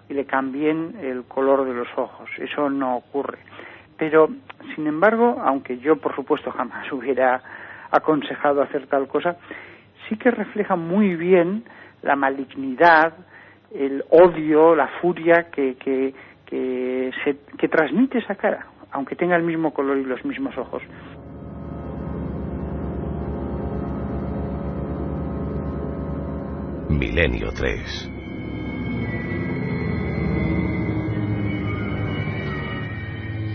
y le cambien el color de los ojos. Eso no ocurre. Pero, sin embargo, aunque yo, por supuesto, jamás hubiera aconsejado hacer tal cosa, sí que refleja muy bien la malignidad, el odio, la furia que transmite esa cara, aunque tenga el mismo color y los mismos ojos. Milenio 3.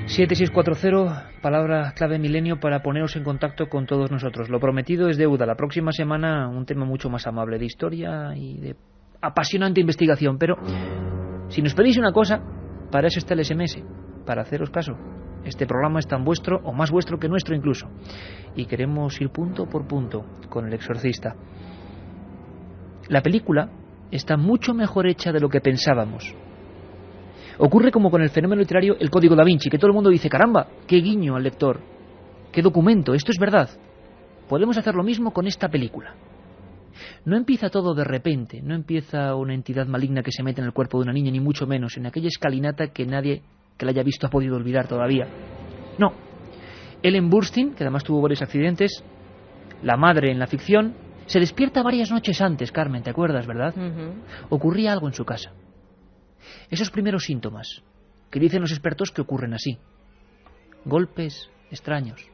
...7640, palabra clave Milenio para poneros en contacto con todos nosotros. Lo prometido es deuda. La próxima semana un tema mucho más amable, de historia y de apasionante investigación. Pero si nos pedís una cosa, para eso está el SMS, para haceros caso. Este programa es tan vuestro o más vuestro que nuestro incluso. Y queremos ir punto por punto con El Exorcista. La película está mucho mejor hecha de lo que pensábamos. Ocurre como con el fenómeno literario El Código da Vinci, que todo el mundo dice, caramba, qué guiño al lector, qué documento, esto es verdad. Podemos hacer lo mismo con esta película. No empieza todo de repente, no empieza una entidad maligna que se mete en el cuerpo de una niña, ni mucho menos en aquella escalinata que nadie que la haya visto ha podido olvidar todavía. No. Ellen Burstyn, que además tuvo varios accidentes, la madre en la ficción, se despierta varias noches antes, Carmen, ¿te acuerdas, verdad? Ocurría algo en su casa. Esos primeros síntomas, que dicen los expertos que ocurren así. Golpes extraños.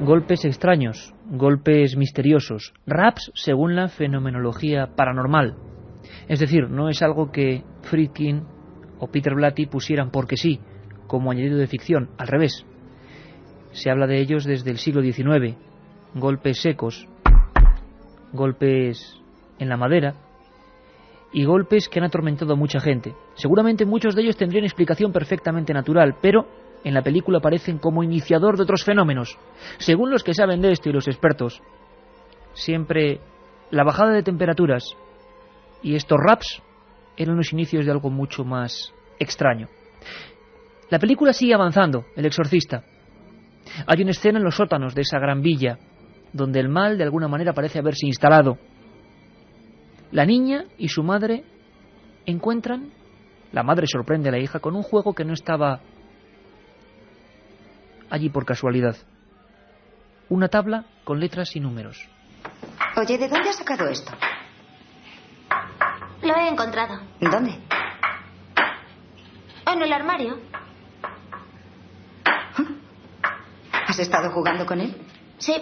Golpes extraños, golpes misteriosos, raps según la fenomenología paranormal. Es decir, no es algo que Friedkin o Peter Blatty pusieran porque sí, como añadido de ficción, al revés. Se habla de ellos desde el siglo XIX, golpes secos, golpes en la madera y golpes que han atormentado a mucha gente. Seguramente muchos de ellos tendrían explicación perfectamente natural, pero en la película aparecen como iniciador de otros fenómenos. Según los que saben de esto y los expertos, siempre la bajada de temperaturas y estos raps eran los inicios de algo mucho más extraño. La película sigue avanzando, El Exorcista. Hay una escena en los sótanos de esa gran villa, donde el mal de alguna manera parece haberse instalado. La niña y su madre encuentran, la madre sorprende a la hija con un juego que no estaba allí por casualidad. Una tabla con letras y números. Oye, ¿de dónde has sacado esto? Lo he encontrado. ¿Dónde? En el armario. ¿Has estado jugando con él? Sí.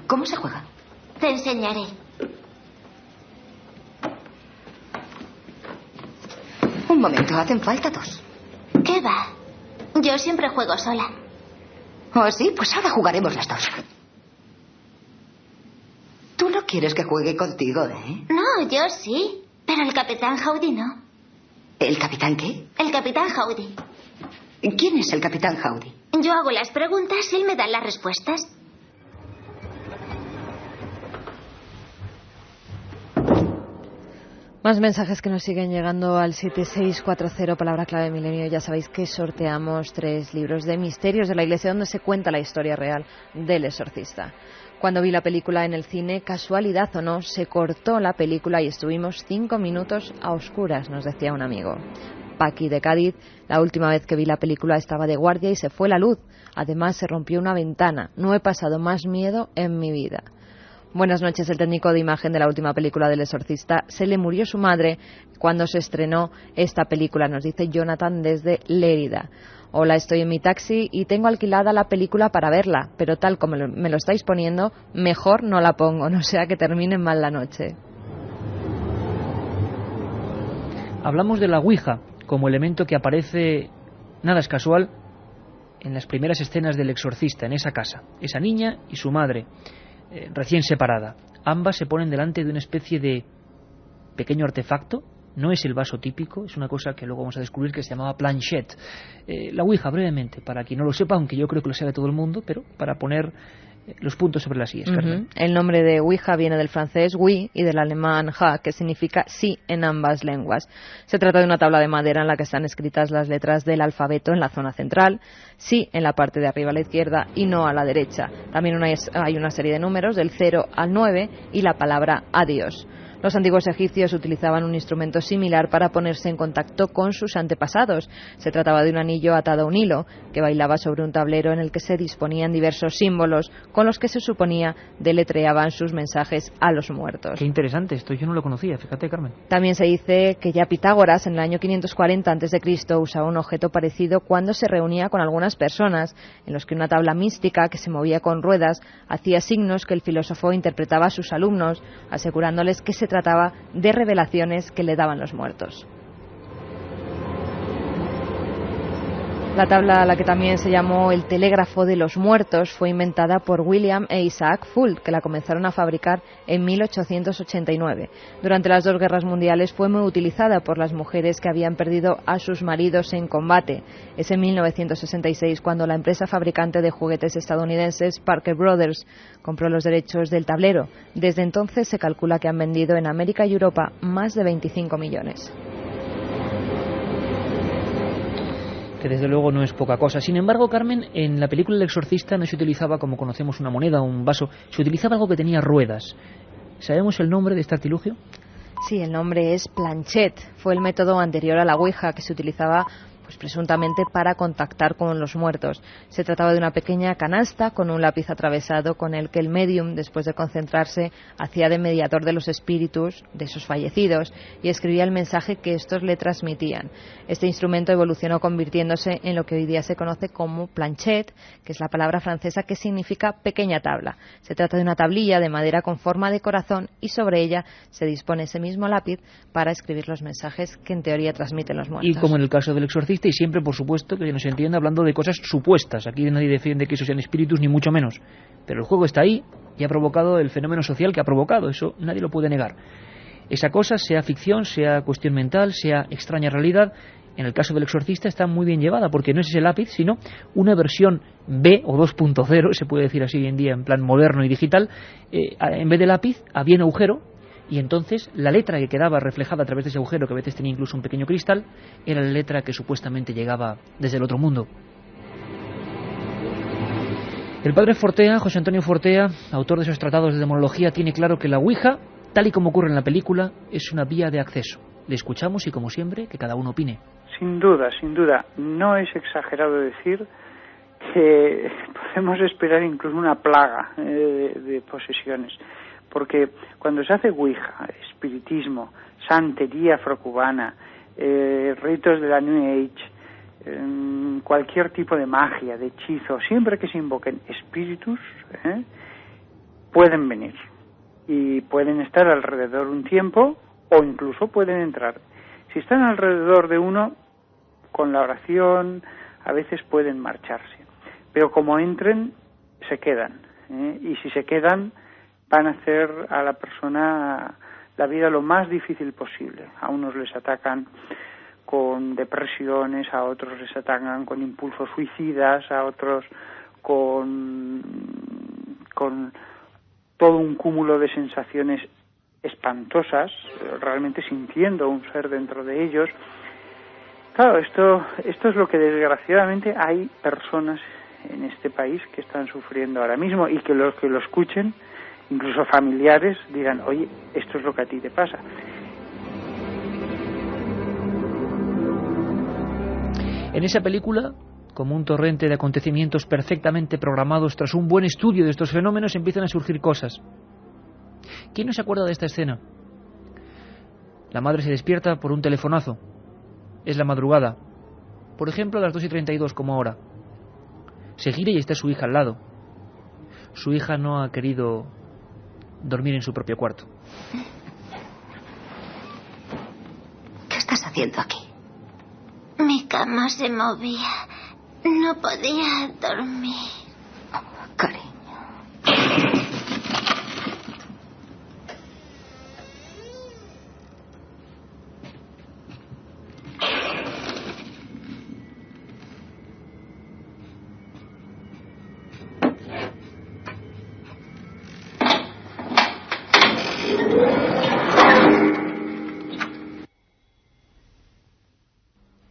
¿Cómo se juega? Te enseñaré. Un momento, hacen falta dos. ¿Qué va? Yo siempre juego sola. ¿Oh, sí? Pues ahora jugaremos las dos. Tú no quieres que juegue contigo, ¿eh? No, yo sí. Pero el Capitán Howdy no. ¿El Capitán qué? El Capitán Howdy. ¿Quién es el Capitán Howdy? Yo hago las preguntas y él me da las respuestas. Más mensajes que nos siguen llegando al 7640, palabra clave milenio. Ya sabéis que sorteamos 3 libros de misterios de la Iglesia donde se cuenta la historia real del exorcista. Cuando vi la película en el cine, casualidad o no, se cortó la película y estuvimos 5 minutos a oscuras, nos decía un amigo. Paqui de Cádiz, la última vez que vi la película estaba de guardia y se fue la luz. Además se rompió una ventana. No he pasado más miedo en mi vida. Buenas noches. El técnico de imagen de la última película del exorcista, se le murió su madre cuando se estrenó esta película, nos dice Jonathan desde Lérida. Hola, estoy en mi taxi y tengo alquilada la película para verla, pero tal como me lo estáis poniendo, mejor no la pongo, no sea que termine mal la noche. Hablamos de la Ouija como elemento que aparece, nada es casual, en las primeras escenas del exorcista, en esa casa. Esa niña y su madre, recién separada. Ambas se ponen delante de una especie de pequeño artefacto. No es el vaso típico, es una cosa que luego vamos a descubrir que se llamaba planchette. La Ouija, brevemente, para quien no lo sepa, aunque yo creo que lo sabe todo el mundo, pero para poner los puntos sobre las íes. El nombre de Ouija viene del francés oui y del alemán ha, que significa sí en ambas lenguas. Se trata de una tabla de madera en la que están escritas las letras del alfabeto en la zona central, sí en la parte de arriba a la izquierda y no a la derecha. También hay una serie de números del 0 al 9 y la palabra adiós. Los antiguos egipcios utilizaban un instrumento similar para ponerse en contacto con sus antepasados. Se trataba de un anillo atado a un hilo que bailaba sobre un tablero en el que se disponían diversos símbolos con los que se suponía deletreaban sus mensajes a los muertos. Qué interesante, esto yo no lo conocía, fíjate, Carmen. También se dice que ya Pitágoras, en el año 540 a.C., usaba un objeto parecido cuando se reunía con algunas personas, en los que una tabla mística que se movía con ruedas hacía signos que el filósofo interpretaba a sus alumnos, asegurándoles que se trataba de revelaciones que le daban los muertos. La tabla, a la que también se llamó el telégrafo de los muertos, fue inventada por William e Isaac Fuld, que la comenzaron a fabricar en 1889. Durante las 2 guerras mundiales fue muy utilizada por las mujeres que habían perdido a sus maridos en combate. Es en 1966 cuando la empresa fabricante de juguetes estadounidenses Parker Brothers compró los derechos del tablero. Desde entonces se calcula que han vendido en América y Europa más de 25 millones. Que desde luego no es poca cosa. Sin embargo, Carmen, en la película El Exorcista no se utilizaba como conocemos una moneda o un vaso, se utilizaba algo que tenía ruedas. ¿Sabemos el nombre de este artilugio? Sí, el nombre es planchet. Fue el método anterior a la ouija que se utilizaba presuntamente para contactar con los muertos. Se trataba de una pequeña canasta con un lápiz atravesado con el que el médium, después de concentrarse, hacía de mediador de los espíritus de esos fallecidos y escribía el mensaje que estos le transmitían. Este instrumento evolucionó convirtiéndose en lo que hoy día se conoce como planchet, que es la palabra francesa que significa pequeña tabla. Se trata de una tablilla de madera con forma de corazón y sobre ella se dispone ese mismo lápiz para escribir los mensajes que en teoría transmiten los muertos. Y como en el caso del exorcista, y siempre, por supuesto, que nos entienda hablando de cosas supuestas. Aquí nadie defiende que esos sean espíritus, ni mucho menos. Pero el juego está ahí y ha provocado el fenómeno social que ha provocado. Eso nadie lo puede negar. Esa cosa, sea ficción, sea cuestión mental, sea extraña realidad, en el caso del exorcista está muy bien llevada, porque no es ese lápiz, sino una versión B o 2.0, se puede decir así hoy en día, en plan moderno y digital. En vez de lápiz, había un agujero, y entonces la letra que quedaba reflejada a través de ese agujero, que a veces tenía incluso un pequeño cristal, era la letra que supuestamente llegaba desde el otro mundo. El padre Fortea, José Antonio Fortea, autor de esos tratados de demonología, tiene claro que la ouija, tal y como ocurre en la película, es una vía de acceso. Le escuchamos y, como siempre, que cada uno opine. Sin duda, sin duda. No es exagerado decir que podemos esperar incluso una plaga de posesiones. Porque cuando se hace ouija, espiritismo, santería afrocubana, ritos de la New Age, cualquier tipo de magia, de hechizo, siempre que se invoquen espíritus, pueden venir. Y pueden estar alrededor un tiempo o incluso pueden entrar. Si están alrededor de uno, con la oración, a veces pueden marcharse. Pero como entren, se quedan. Y si se quedan, van a hacer a la persona la vida lo más difícil posible. A unos les atacan con depresiones, a otros les atacan con impulsos suicidas, a otros con todo un cúmulo de sensaciones espantosas, realmente sintiendo un ser dentro de ellos. Claro, esto es lo que desgraciadamente hay personas en este país que están sufriendo ahora mismo y que los que lo escuchen, incluso familiares, dirán, oye, esto es lo que a ti te pasa. En esa película, como un torrente de acontecimientos perfectamente programados tras un buen estudio de estos fenómenos, empiezan a surgir cosas. ¿Quién no se acuerda de esta escena? La madre se despierta por un telefonazo. Es la madrugada. Por ejemplo, a las 2:32, como ahora. Se gira y está su hija al lado. Su hija no ha querido dormir en su propio cuarto. ¿Qué estás haciendo aquí? Mi cama se movía. No podía dormir. Cariño.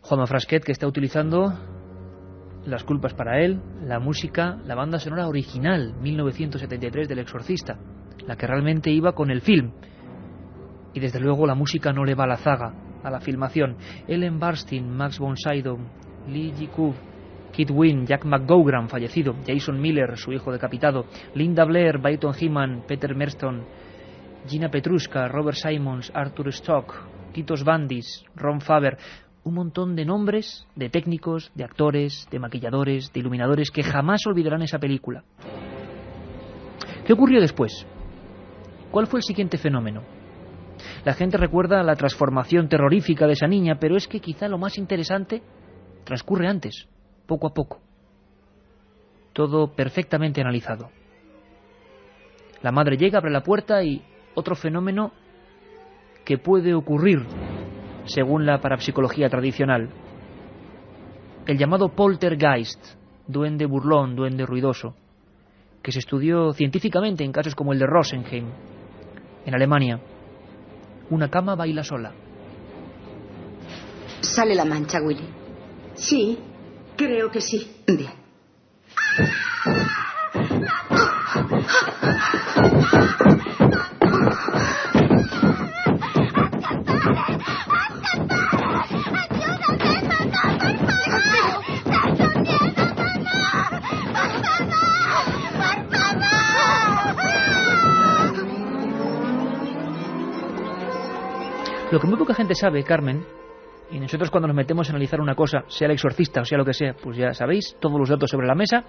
Juanma Frasquet, que está utilizando Las culpas para él, la música, la banda sonora original, 1973, del Exorcista, la que realmente iba con el film. Y desde luego la música no le va a la zaga a la filmación. Ellen Burstyn, Max von Sydow, Lee Ji-koo, Kit Winn, Jack McGowan, fallecido, Jason Miller, su hijo decapitado, Linda Blair, Byton Heeman, Peter Merston, Gina Petrushka, Robert Simons, Arthur Stock, Titus Bandis, Ron Faber, un montón de nombres, de técnicos, de actores, de maquilladores, de iluminadores que jamás olvidarán esa película. ¿Qué ocurrió después? ¿Cuál fue el siguiente fenómeno? La gente recuerda la transformación terrorífica de esa niña, pero es que quizá lo más interesante transcurre antes, poco a poco. Todo perfectamente analizado. La madre llega, abre la puerta y otro fenómeno que puede ocurrir según la parapsicología tradicional. El llamado poltergeist, duende burlón, duende ruidoso, que se estudió científicamente en casos como el de Rosenheim, en Alemania. Una cama baila sola. ¿Sale la mancha, Willy? Sí, creo que sí. Bien. Lo que muy poca gente sabe, Carmen, y nosotros cuando nos metemos a analizar una cosa, sea el exorcista o sea lo que sea, pues ya sabéis, todos los datos sobre la mesa,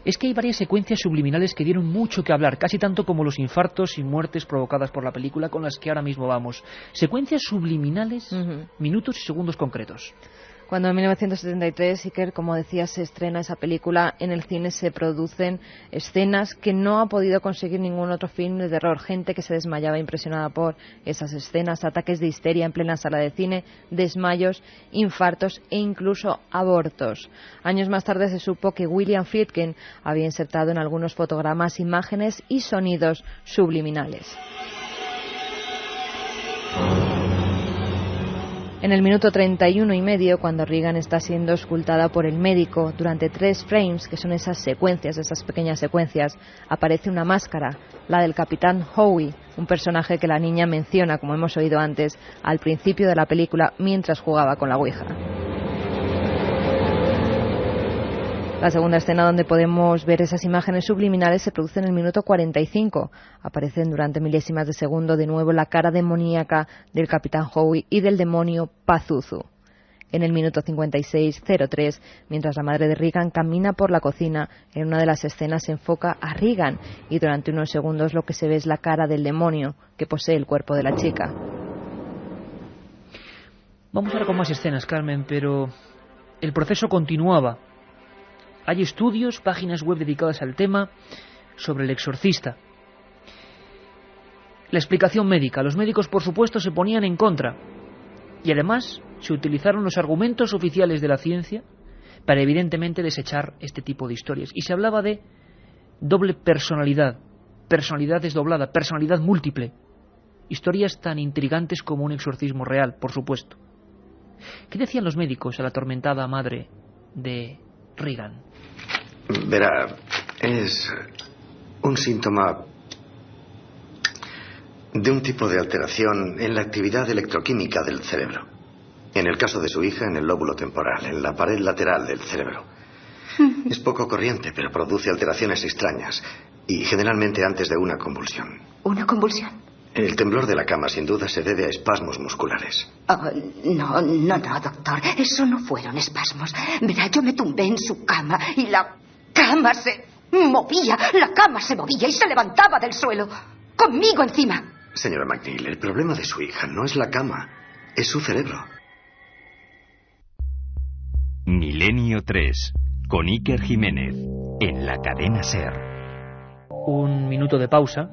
es que hay varias secuencias subliminales que dieron mucho que hablar, casi tanto como los infartos y muertes provocadas por la película con las que ahora mismo vamos. Secuencias subliminales, minutos y segundos concretos. Cuando en 1973, Iker, como decías, se estrena esa película, en el cine se producen escenas que no ha podido conseguir ningún otro film de terror. Gente que se desmayaba impresionada por esas escenas, ataques de histeria en plena sala de cine, desmayos, infartos e incluso abortos. Años más tarde se supo que William Friedkin había insertado en algunos fotogramas imágenes y sonidos subliminales. En el minuto 31 y medio, cuando Regan está siendo auscultada por el médico, durante 3 frames, que son esas secuencias, esas pequeñas secuencias, aparece una máscara, la del Capitán Howie, un personaje que la niña menciona, como hemos oído antes, al principio de la película mientras jugaba con la Ouija. La segunda escena donde podemos ver esas imágenes subliminales se produce en el minuto 45. Aparecen durante milésimas de segundo de nuevo la cara demoníaca del Capitán Howie y del demonio Pazuzu. En el minuto 56:03, mientras la madre de Regan camina por la cocina, en una de las escenas se enfoca a Regan y durante unos segundos lo que se ve es la cara del demonio que posee el cuerpo de la chica. Vamos ahora con más escenas, Carmen, pero el proceso continuaba. Hay estudios, páginas web dedicadas al tema sobre el exorcista. La explicación médica. Los médicos, por supuesto, se ponían en contra. Y además se utilizaron los argumentos oficiales de la ciencia para evidentemente desechar este tipo de historias. Y se hablaba de doble personalidad, personalidad desdoblada, personalidad múltiple. Historias tan intrigantes como un exorcismo real, por supuesto. ¿Qué decían los médicos a la atormentada madre de Regan? Verá, es un síntoma de un tipo de alteración en la actividad electroquímica del cerebro. En el caso de su hija, en el lóbulo temporal, en la pared lateral del cerebro. Es poco corriente, pero produce alteraciones extrañas y generalmente antes de una convulsión. ¿Una convulsión? El temblor de la cama sin duda se debe a espasmos musculares. Oh, no, doctor. Eso no fueron espasmos. Verá, yo me tumbé en su cama y la cama se movía. La cama se movía y se levantaba del suelo. Conmigo encima. Señora McNeil, el problema de su hija no es la cama, es su cerebro. Milenio 3, con Iker Jiménez, en la cadena SER. Un minuto de pausa,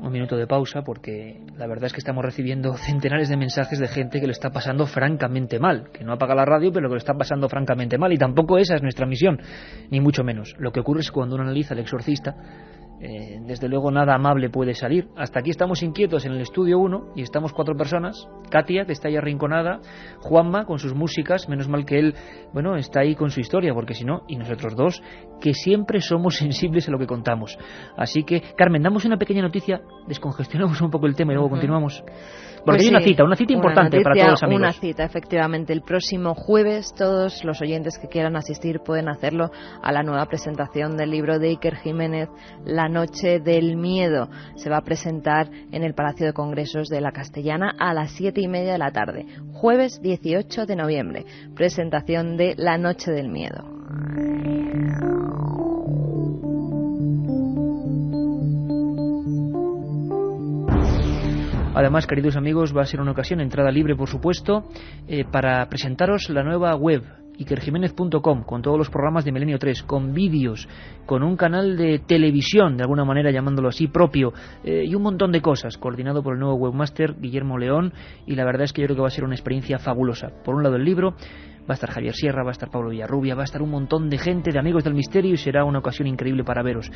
porque la verdad es que estamos recibiendo centenares de mensajes de gente que lo está pasando francamente mal, que no apaga la radio, pero que lo está pasando francamente mal, y tampoco esa es nuestra misión, ni mucho menos. Lo que ocurre es que cuando uno analiza El Exorcista, desde luego nada amable puede salir. Hasta aquí estamos inquietos en el estudio 1 y estamos 4 personas. Katia, que está ahí arrinconada, Juanma con sus músicas, menos mal que él, bueno, está ahí con su historia, porque si no, y nosotros dos, que siempre somos sensibles a lo que contamos. Así que, Carmen, damos una pequeña noticia, descongestionamos un poco el tema y luego continuamos. Porque Pues hay una cita importante para todos los amigos. Una cita, efectivamente. El próximo jueves todos los oyentes que quieran asistir pueden hacerlo a la nueva presentación del libro de Iker Jiménez, La Noche del Miedo. Se va a presentar en el Palacio de Congresos de la Castellana a las 7:30 de la tarde. Jueves 18 de noviembre. Presentación de La Noche del Miedo. Además, queridos amigos, va a ser una ocasión, entrada libre por supuesto, para presentaros la nueva web, ikerjimenez.com, con todos los programas de Milenio 3, con vídeos, con un canal de televisión, de alguna manera llamándolo así, propio, y un montón de cosas, coordinado por el nuevo webmaster Guillermo León, y la verdad es que yo creo que va a ser una experiencia fabulosa. Por un lado el libro, va a estar Javier Sierra, va a estar Pablo Villarrubia, va a estar un montón de gente, de Amigos del Misterio, y será una ocasión increíble para veros.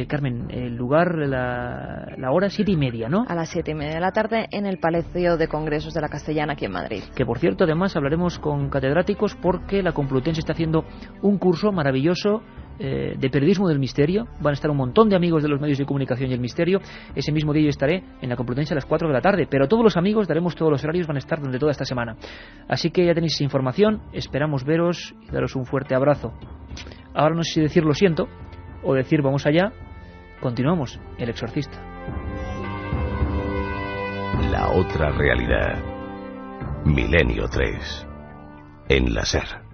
Carmen, el lugar, la hora, 7:30, ¿no? A las 7:30 de la tarde en el Palacio de Congresos de la Castellana, aquí en Madrid. Que por cierto, además hablaremos con catedráticos porque la Complutense está haciendo un curso maravilloso de periodismo del misterio. Van a estar un montón de amigos de los medios de comunicación y el misterio. Ese mismo día yo estaré en la Complutense a las 4 de la tarde, pero todos los amigos, daremos todos los horarios, van a estar durante toda esta semana. Así que ya tenéis esa información, esperamos veros y daros un fuerte abrazo. Ahora no sé si decir lo siento o decir vamos allá. Continuamos, El Exorcista. La otra realidad. Milenio 3. En la SER.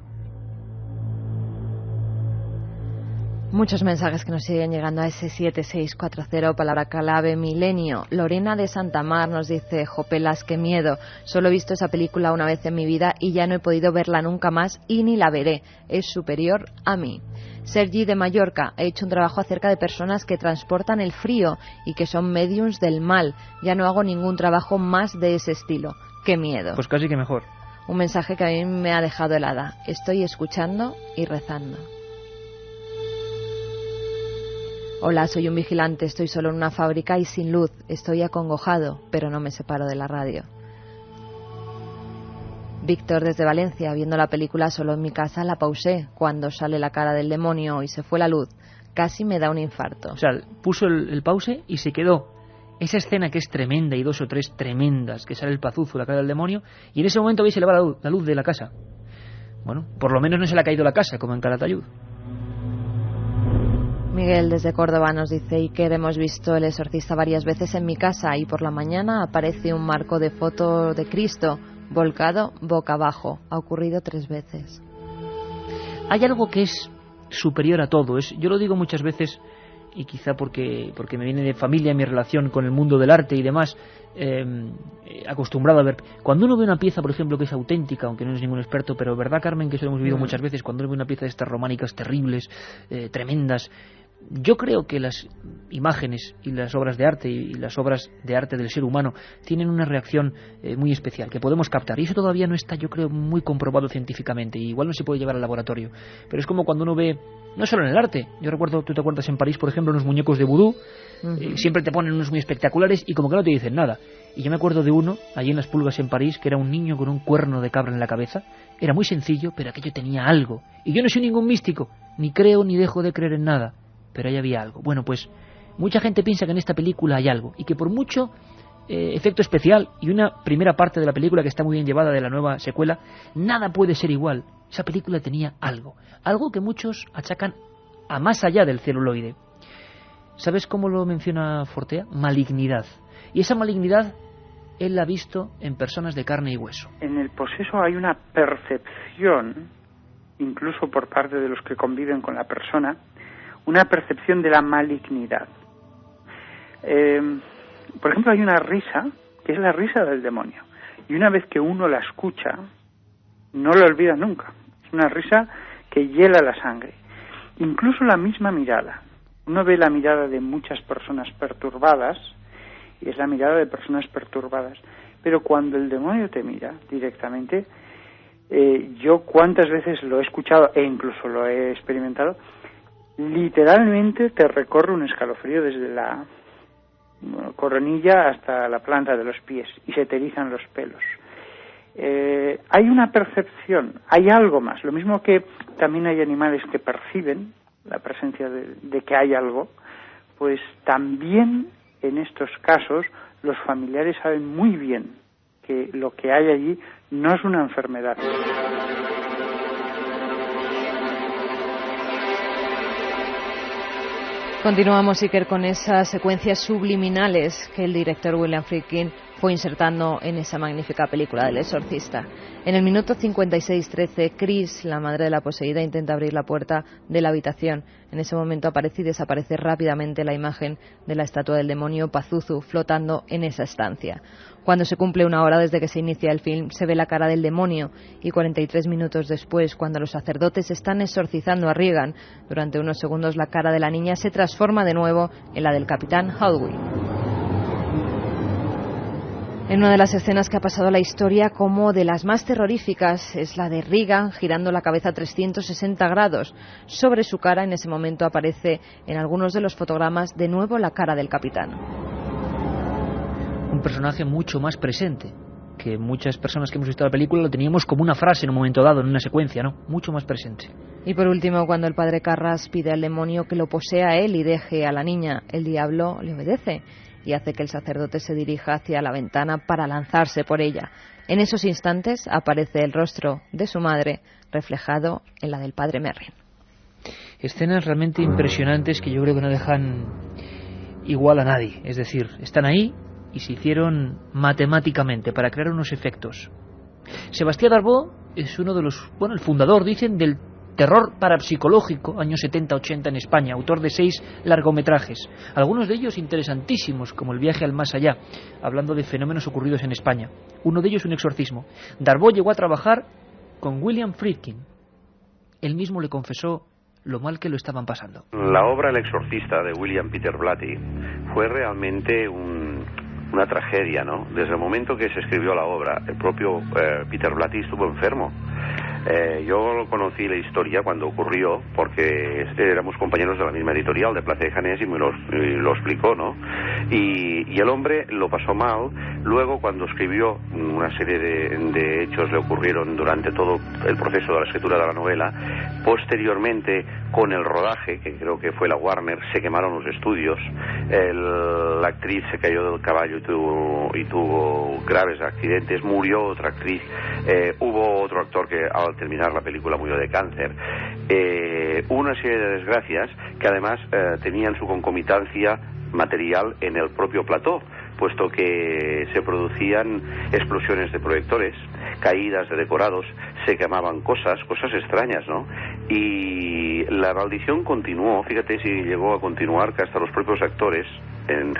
Muchos mensajes que nos siguen llegando a ese 7640, palabra clave Milenio. Lorena de Santa Mar nos dice: jopelas, qué miedo. Solo he visto esa película una vez en mi vida y ya no he podido verla nunca más y ni la veré. Es superior a mí. Sergi de Mallorca: he hecho un trabajo acerca de personas que transportan el frío y que son mediums del mal. Ya no hago ningún trabajo más de ese estilo. Qué miedo. Pues casi que mejor. Un mensaje que a mí me ha dejado helada. Estoy escuchando y rezando. Hola, soy un vigilante, estoy solo en una fábrica y sin luz. Estoy acongojado, pero no me separo de la radio. Víctor desde Valencia: viendo la película solo en mi casa, la pausé cuando sale la cara del demonio y se fue la luz. Casi me da un infarto. O sea, puso el pause y se quedó. Esa escena que es tremenda y 2 o 3 tremendas, que sale el pazuzo, la cara del demonio, y en ese momento veis se le va la luz de la casa. Bueno, por lo menos no se le ha caído la casa, como en Calatayud. Miguel desde Córdoba nos dice: Iker, hemos visto El Exorcista varias veces en mi casa y por la mañana aparece un marco de foto de Cristo volcado boca abajo. Ha ocurrido 3 veces. Hay algo que es superior a todo. Yo lo digo muchas veces, y quizá porque me viene de familia mi relación con el mundo del arte y demás, acostumbrado a ver. Cuando uno ve una pieza, por ejemplo, que es auténtica, aunque no es ningún experto, pero verdad, Carmen, que eso lo hemos vivido muchas veces, cuando uno ve una pieza de estas románicas terribles, tremendas, yo creo que las imágenes y las obras de arte y las obras de arte del ser humano tienen una reacción muy especial que podemos captar, y eso todavía no está, yo creo, muy comprobado científicamente, y igual no se puede llevar al laboratorio, pero es como cuando uno ve, no solo en el arte, yo recuerdo, tú te acuerdas en París, por ejemplo, unos muñecos de vudú, siempre te ponen unos muy espectaculares y como que no te dicen nada, y yo me acuerdo de uno allí en Las Pulgas en París, que era un niño con un cuerno de cabra en la cabeza. Era muy sencillo, pero aquello tenía algo, y yo no soy ningún místico, ni creo ni dejo de creer en nada, pero ahí había algo. Bueno, pues mucha gente piensa que en esta película hay algo, y que por mucho efecto especial y una primera parte de la película que está muy bien llevada de la nueva secuela, nada puede ser igual. Esa película tenía algo que muchos achacan a más allá del celuloide. ¿Sabes cómo lo menciona Fortea? Malignidad. Y esa malignidad él la ha visto en personas de carne y hueso. En el poseso hay una percepción, incluso por parte de los que conviven con la persona, una percepción de la malignidad. Por ejemplo, hay una risa que es la risa del demonio, y una vez que uno la escucha no la olvida nunca. Es una risa que hiela la sangre. Incluso la misma mirada. Uno ve la mirada de muchas personas perturbadas y es la mirada de personas perturbadas, pero cuando el demonio te mira directamente, yo cuántas veces lo he escuchado e incluso lo he experimentado, literalmente te recorre un escalofrío desde la coronilla hasta la planta de los pies y se te erizan los pelos. Hay una percepción, hay algo más, lo mismo que también hay animales que perciben la presencia de que hay algo, pues también en estos casos los familiares saben muy bien que lo que hay allí no es una enfermedad. Continuamos, Iker, con esas secuencias subliminales que el director William Friedkin fue insertando en esa magnífica película del exorcista. En el minuto 56:13, Chris, la madre de la poseída, intenta abrir la puerta de la habitación. En ese momento aparece y desaparece rápidamente la imagen de la estatua del demonio Pazuzu flotando en esa estancia. Cuando se cumple una hora desde que se inicia el film, se ve la cara del demonio, y 43 minutos después, cuando los sacerdotes están exorcizando a Regan, durante unos segundos la cara de la niña se transforma de nuevo en la del capitán Howley. En una de las escenas que ha pasado a la historia como de las más terroríficas es la de Regan girando la cabeza 360 grados. Sobre su cara en ese momento aparece en algunos de los fotogramas de nuevo la cara del capitán. Un personaje mucho más presente, que muchas personas que hemos visto la película lo teníamos como una frase en un momento dado, en una secuencia, ¿no? Mucho más presente. Y por último, cuando el padre Carras pide al demonio que lo posea a él y deje a la niña, el diablo le obedece y hace que el sacerdote se dirija hacia la ventana para lanzarse por ella. En esos instantes aparece el rostro de su madre reflejado en la del padre Merrin. Escenas realmente impresionantes que yo creo que no dejan igual a nadie. Es decir, están ahí y se hicieron matemáticamente para crear unos efectos. Sébastien Darboux es uno de los, el fundador, dicen, del terror parapsicológico, años 70-80 en España, autor de 6 largometrajes, algunos de ellos interesantísimos, como El viaje al más allá, hablando de fenómenos ocurridos en España. Uno de ellos un exorcismo. Darboux llegó a trabajar con William Friedkin. Él mismo le confesó lo mal que lo estaban pasando. La obra El exorcista de William Peter Blatty fue realmente una tragedia, ¿no? Desde el momento que se escribió la obra, el propio Peter Blatty estuvo enfermo. Yo conocí la historia cuando ocurrió porque éramos compañeros de la misma editorial de Plaza de Janés y me lo explicó, ¿no? Y el hombre lo pasó mal. Luego, cuando escribió, una serie de hechos le ocurrieron durante todo el proceso de la escritura de la novela. Posteriormente, con el rodaje, que creo que fue la Warner, se quemaron los estudios. La actriz se cayó del caballo y tuvo graves accidentes. Murió otra actriz. Hubo otro actor que al terminar la película murió de cáncer. Una serie de desgracias que además tenían su concomitancia material en el propio plató, puesto que se producían explosiones de proyectores, caídas de decorados, se quemaban cosas extrañas, ¿no? Y la maldición continuó, fíjate si llegó a continuar, que hasta los propios actores en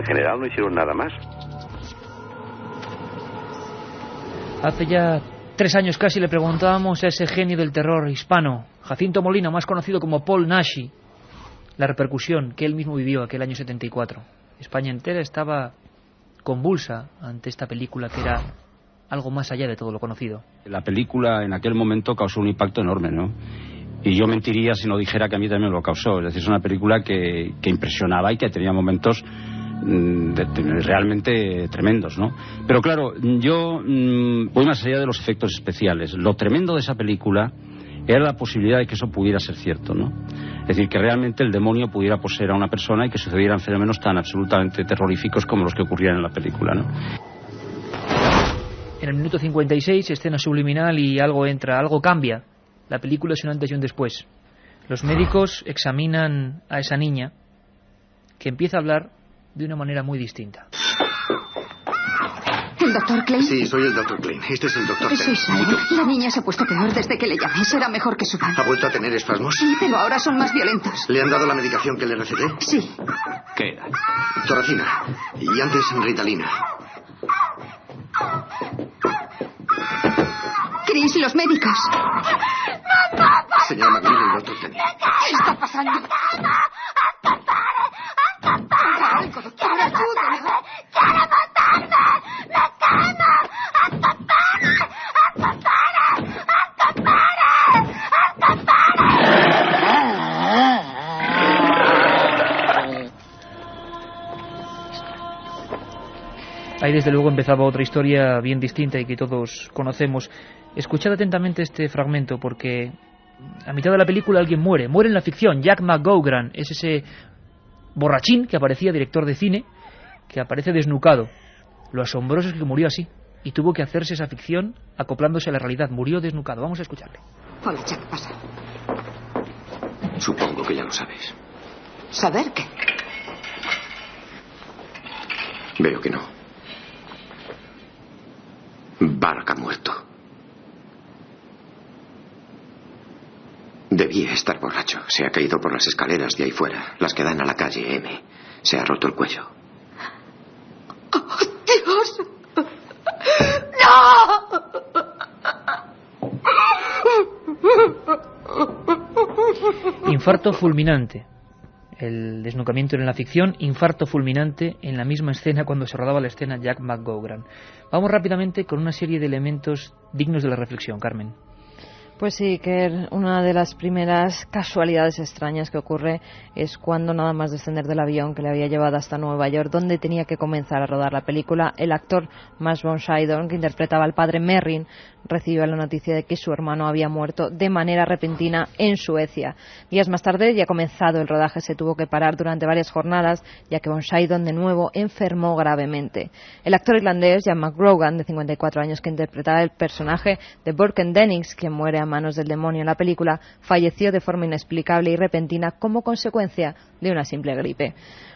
general no hicieron nada más. Hace ya 3 años casi le preguntábamos a ese genio del terror hispano, Jacinto Molina, más conocido como Paul Naschy, la repercusión que él mismo vivió aquel año 74. España entera estaba convulsa ante esta película que era algo más allá de todo lo conocido. La película en aquel momento causó un impacto enorme, ¿no? Y yo mentiría si no dijera que a mí también lo causó. Es decir, es una película que impresionaba y que tenía momentos realmente tremendos, ¿no? Pero claro, yo voy más allá de los efectos especiales. Lo tremendo de esa película era la posibilidad de que eso pudiera ser cierto, ¿no? Es decir, que realmente el demonio pudiera poseer a una persona y que sucedieran fenómenos tan absolutamente terroríficos como los que ocurrían en la película, ¿no? En el minuto 56, escena subliminal y algo entra, algo cambia. La película es un antes y un después. Los médicos examinan a esa niña que empieza a hablar de una manera muy distinta. ¿El doctor Klein? Sí, soy el doctor Klein. Este es el doctor Soy Simon. La niña se ha puesto peor desde que le llamé. Será mejor que suba. ¿Ha vuelto a tener espasmos? Sí, pero ahora son más violentos. ¿Le han dado la medicación que le receté? Sí. ¿Qué era? Toracina. Y antes Ritalina. Chris, los médicos. Señora McNeil, el doctor Klein. ¿Qué está pasando? Haga algo, doctor. Ayúdame. ¡Quiere matarme! ¡Me quemo! Ahí desde luego empezaba otra historia bien distinta y que todos conocemos. Escuchad atentamente este fragmento porque a mitad de la película alguien muere en la ficción. Jack McGowan es ese borrachín que aparecía, director de cine, que aparece desnucado. Lo asombroso es que murió así y tuvo que hacerse esa ficción acoplándose a la realidad. Murió desnucado. Vamos a escucharle. Hola, Jack, pasa. Supongo que ya lo sabes. ¿Saber qué? Veo que no. Barack ha muerto. Debía estar borracho. Se ha caído por las escaleras de ahí fuera, las que dan a la calle M. Se ha roto el cuello. ¡Oh, Dios! ¡No! Infarto fulminante. El desnucamiento en la ficción, infarto fulminante en la misma escena cuando se rodaba la escena Jack McGowan. Vamos rápidamente con una serie de elementos dignos de la reflexión, Carmen. Pues sí, que una de las primeras casualidades extrañas que ocurre es cuando nada más descender del avión que le había llevado hasta Nueva York, donde tenía que comenzar a rodar la película, el actor Max von Sydow, que interpretaba al padre Merrin, recibió la noticia de que su hermano había muerto de manera repentina en Suecia. Días más tarde, ya comenzado el rodaje, se tuvo que parar durante varias jornadas, ya que von Sydow de nuevo enfermó gravemente. El actor irlandés Jack McGowan, de 54 años, que interpretaba el personaje de Burke Dennings, que muere a manos del demonio en la película, falleció de forma inexplicable y repentina como consecuencia de una simple gripe.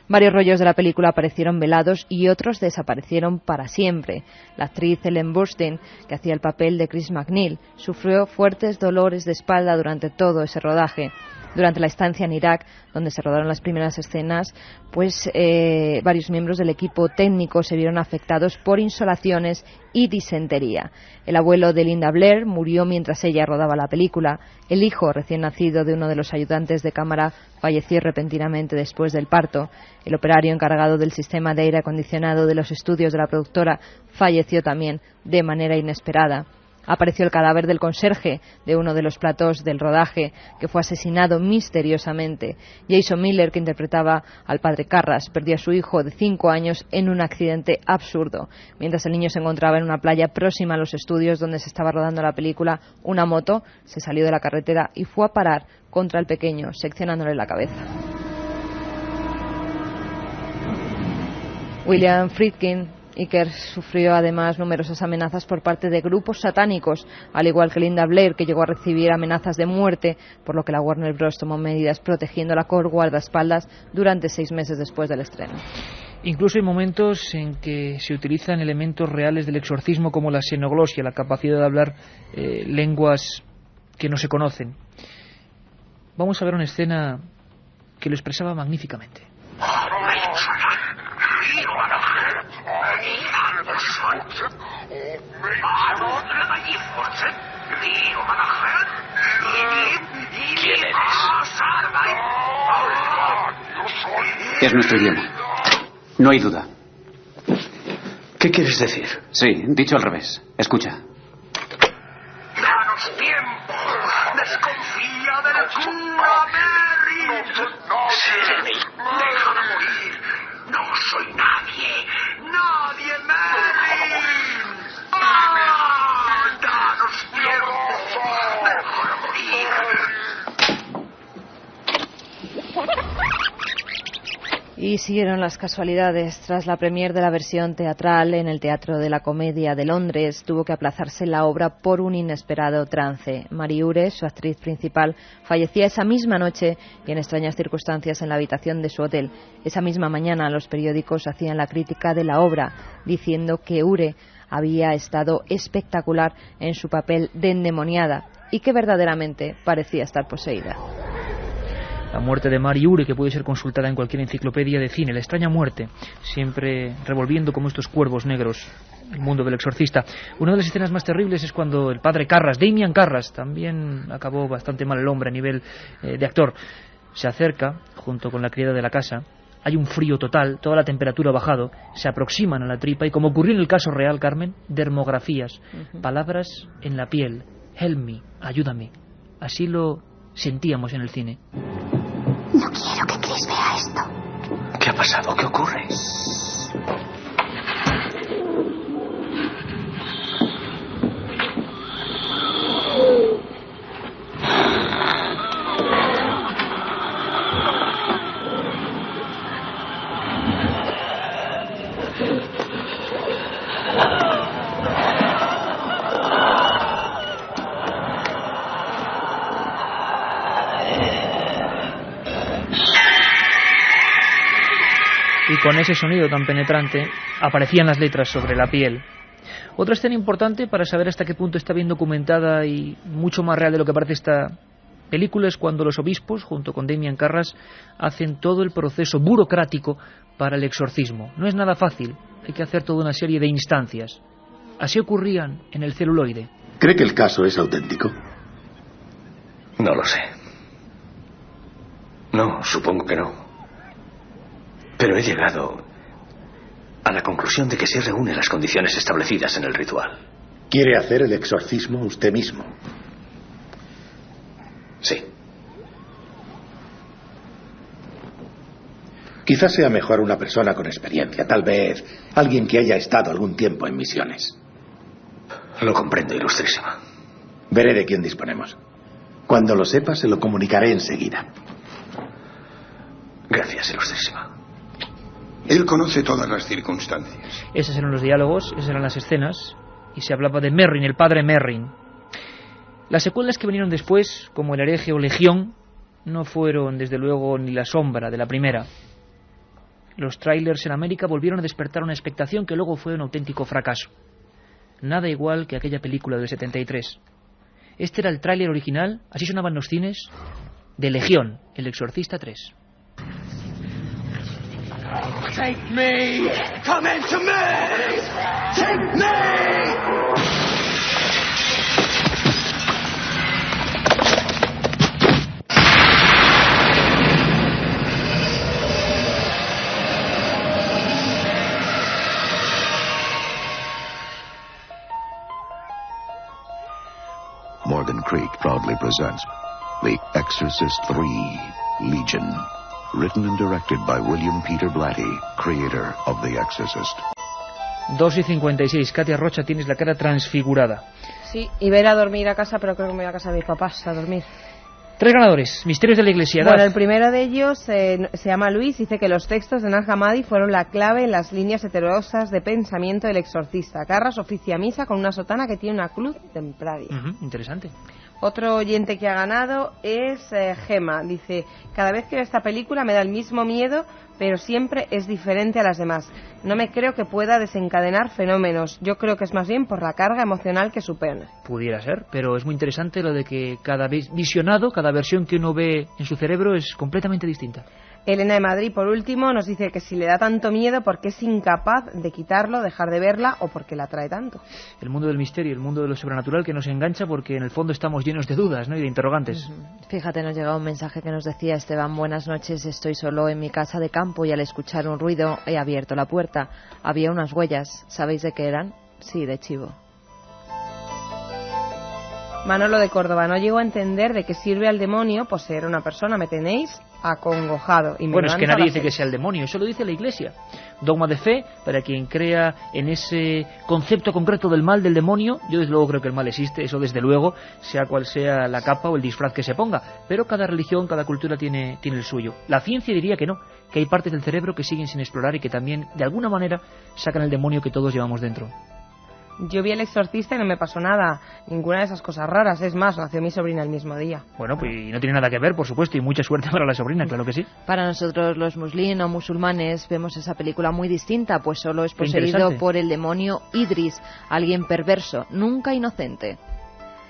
Varios rollos de la película aparecieron velados y otros desaparecieron para siempre. La actriz Ellen Burstyn, que hacía el papel de Chris MacNeil, sufrió fuertes dolores de espalda durante todo ese rodaje. Durante la estancia en Irak, donde se rodaron las primeras escenas, pues varios miembros del equipo técnico se vieron afectados por insolaciones y disentería. El abuelo de Linda Blair murió mientras ella rodaba la película. El hijo recién nacido de uno de los ayudantes de cámara falleció repentinamente después del parto. El operario encargado del sistema de aire acondicionado de los estudios de la productora falleció también de manera inesperada. Apareció el cadáver del conserje de uno de los platós del rodaje, que fue asesinado misteriosamente. Jason Miller, que interpretaba al padre Carras, perdió a su hijo de 5 años en un accidente absurdo. Mientras el niño se encontraba en una playa próxima a los estudios donde se estaba rodando la película, una moto se salió de la carretera y fue a parar contra el pequeño, seccionándole la cabeza. William Friedkin Iker sufrió además numerosas amenazas por parte de grupos satánicos, al igual que Linda Blair, que llegó a recibir amenazas de muerte, por lo que la Warner Bros. Tomó medidas protegiéndola con guardaespaldas durante 6 meses después del estreno. Incluso hay momentos en que se utilizan elementos reales del exorcismo como la xenoglosia, la capacidad de hablar lenguas que no se conocen. Vamos a ver una escena que lo expresaba magníficamente. ¿Quién eres? Es nuestro idioma. No hay duda. ¿Qué quieres decir? Sí, dicho al revés. Escucha. ¡Danos tiempo! ¡Desconfía del cura Merrin! ¡Déjame morir! ¡No soy nadie! ¡Nadie, Merrin! ¡Ah! ¡Danos tiempo! ¡Déjame morir! Y siguieron las casualidades. Tras la premier de la versión teatral en el Teatro de la Comedia de Londres, tuvo que aplazarse la obra por un inesperado trance. Mary Ure, su actriz principal, fallecía esa misma noche y en extrañas circunstancias en la habitación de su hotel. Esa misma mañana los periódicos hacían la crítica de la obra, diciendo que Ure había estado espectacular en su papel de endemoniada y que verdaderamente parecía estar poseída. La muerte de Mary Ure, que puede ser consultada en cualquier enciclopedia de cine. La extraña muerte, siempre revolviendo como estos cuervos negros el mundo del exorcista. Una de las escenas más terribles es cuando el padre Carras, Damian Carras, también acabó bastante mal el hombre a nivel de actor, se acerca junto con la criada de la casa. Hay un frío total, toda la temperatura ha bajado, se aproximan a la tripa y, como ocurrió en el caso real, Carmen, dermografías, palabras en la piel. Help me, ayúdame. Así lo sentíamos en el cine. No quiero que Chris vea esto. ¿Qué ha pasado? ¿Qué ocurre? con ese sonido tan penetrante, aparecían las letras sobre la piel. Otra escena importante para saber hasta qué punto está bien documentada y mucho más real de lo que parece esta película es cuando los obispos, junto con Damian Carras, hacen todo el proceso burocrático para el exorcismo. No es nada fácil, hay que hacer toda una serie de instancias. Así ocurrían en el celuloide. ¿Cree que el caso es auténtico? No lo sé. No, supongo que no. Pero he llegado a la conclusión de que sí reúne las condiciones establecidas en el ritual. ¿Quiere hacer el exorcismo usted mismo? Sí. Quizás sea mejor una persona con experiencia, tal vez alguien que haya estado algún tiempo en misiones. Lo comprendo, Ilustrísima. Veré de quién disponemos. Cuando lo sepa, se lo comunicaré enseguida. Gracias, Ilustrísima. Él conoce todas las circunstancias. Esos eran los diálogos, esas eran las escenas, y se hablaba de Merrin, el padre Merrin. Las secuelas que vinieron después, como El hereje o Legión, no fueron, desde luego, ni la sombra de la primera. Los trailers en América volvieron a despertar una expectación que luego fue un auténtico fracaso. Nada igual que aquella película del 73. Este era el tráiler original, así sonaban los cines, de Legión, El Exorcista 3. Take me! Come into me! Take me! Morgan Creek proudly presents The Exorcist III, Legion, written and directed by William Peter Blatty, creator of The Exorcist. 2:56. Katia Rocha, tienes la cara transfigurada. Sí, iba a ir a dormir a casa, pero creo que me voy a casa de mis papás a dormir. 3 ganadores, Misterios de la Iglesia. Bueno, el primero de ellos se llama Luis, dice que los textos de Nag Hammadi fueron la clave en las líneas heterodoxas de pensamiento del exorcista. Carras oficia misa con una sotana que tiene una cruz templaria. Interesante. Otro oyente que ha ganado es Gema. Dice, cada vez que veo esta película me da el mismo miedo, pero siempre es diferente a las demás. No me creo que pueda desencadenar fenómenos. Yo creo que es más bien por la carga emocional que supone. Pudiera ser, pero es muy interesante lo de que cada visionado, cada versión que uno ve en su cerebro es completamente distinta. Elena de Madrid, por último, nos dice que si le da tanto miedo, ¿por qué es incapaz de quitarlo, dejar de verla o por qué la atrae tanto? El mundo del misterio, el mundo de lo sobrenatural que nos engancha porque en el fondo estamos llenos de dudas, ¿no? Y de interrogantes. Fíjate, nos llegaba un mensaje que nos decía: Esteban, buenas noches, estoy solo en mi casa de campo y al escuchar un ruido he abierto la puerta. Había unas huellas, ¿sabéis de qué eran? Sí, de chivo. Manolo de Córdoba, no llego a entender de qué sirve al demonio poseer a una persona, me tenéis acongojado. Y bueno, es que nadie dice que sea el demonio, eso lo dice la Iglesia. Dogma de fe, para quien crea en ese concepto concreto del mal, del demonio. Yo desde luego creo que el mal existe, eso desde luego, sea cual sea la capa o el disfraz que se ponga, pero cada religión, cada cultura tiene el suyo. La ciencia diría que no, que hay partes del cerebro que siguen sin explorar y que también, de alguna manera, sacan el demonio que todos llevamos dentro. Yo vi El Exorcista y no me pasó nada, ninguna de esas cosas raras. Es más, nació mi sobrina el mismo día. Bueno, pues no tiene nada que ver, por supuesto, y mucha suerte para la sobrina, claro que sí. Para nosotros los musulmanes o musulmanes vemos esa película muy distinta, pues solo es poseído por el demonio Idris, alguien perverso, nunca inocente.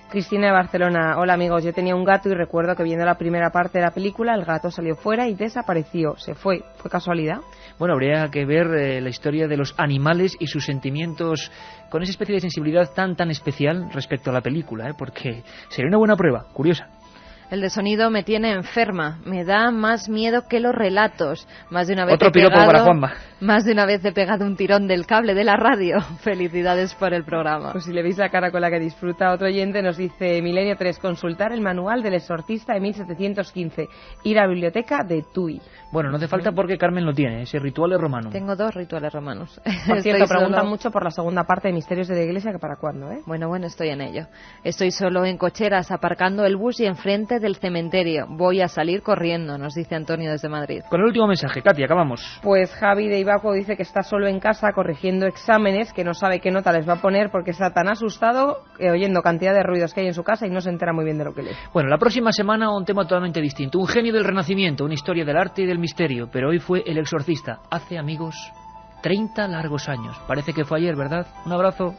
Cristina de Barcelona, hola amigos, yo tenía un gato y recuerdo que viendo la primera parte de la película el gato salió fuera y desapareció, se fue. ¿Fue casualidad? Bueno, habría que ver la historia de los animales y sus sentimientos con esa especie de sensibilidad tan especial respecto a la película, porque sería una buena prueba, curiosa. El de sonido me tiene enferma, me da más miedo que los relatos. Más de una vez Otro piropo para Juanma. Más de una vez he pegado un tirón del cable de la radio. Felicidades por el programa. Pues si le veis la cara con la que disfruta, otro oyente nos dice: Milenio 3, consultar el manual del exorcista de 1715, ir a la biblioteca de Tui. Bueno, no hace falta porque Carmen lo tiene, ese ritual es romano. Tengo 2 rituales romanos. Por cierto, preguntan mucho por la segunda parte de Misterios de la Iglesia, que para cuándo, ¿eh? Bueno, estoy en ello. Estoy solo en cocheras aparcando el bus y enfrente delante del cementerio. Voy a salir corriendo, nos dice Antonio desde Madrid. Con el último mensaje, Katy, acabamos. Pues Javi de Ibaco dice que está solo en casa corrigiendo exámenes, que no sabe qué nota les va a poner porque está tan asustado oyendo cantidad de ruidos que hay en su casa y no se entera muy bien de lo que lee. Bueno, la próxima semana un tema totalmente distinto. Un genio del Renacimiento, una historia del arte y del misterio. Pero hoy fue El Exorcista. Hace, amigos, 30 largos años. Parece que fue ayer, ¿verdad? Un abrazo.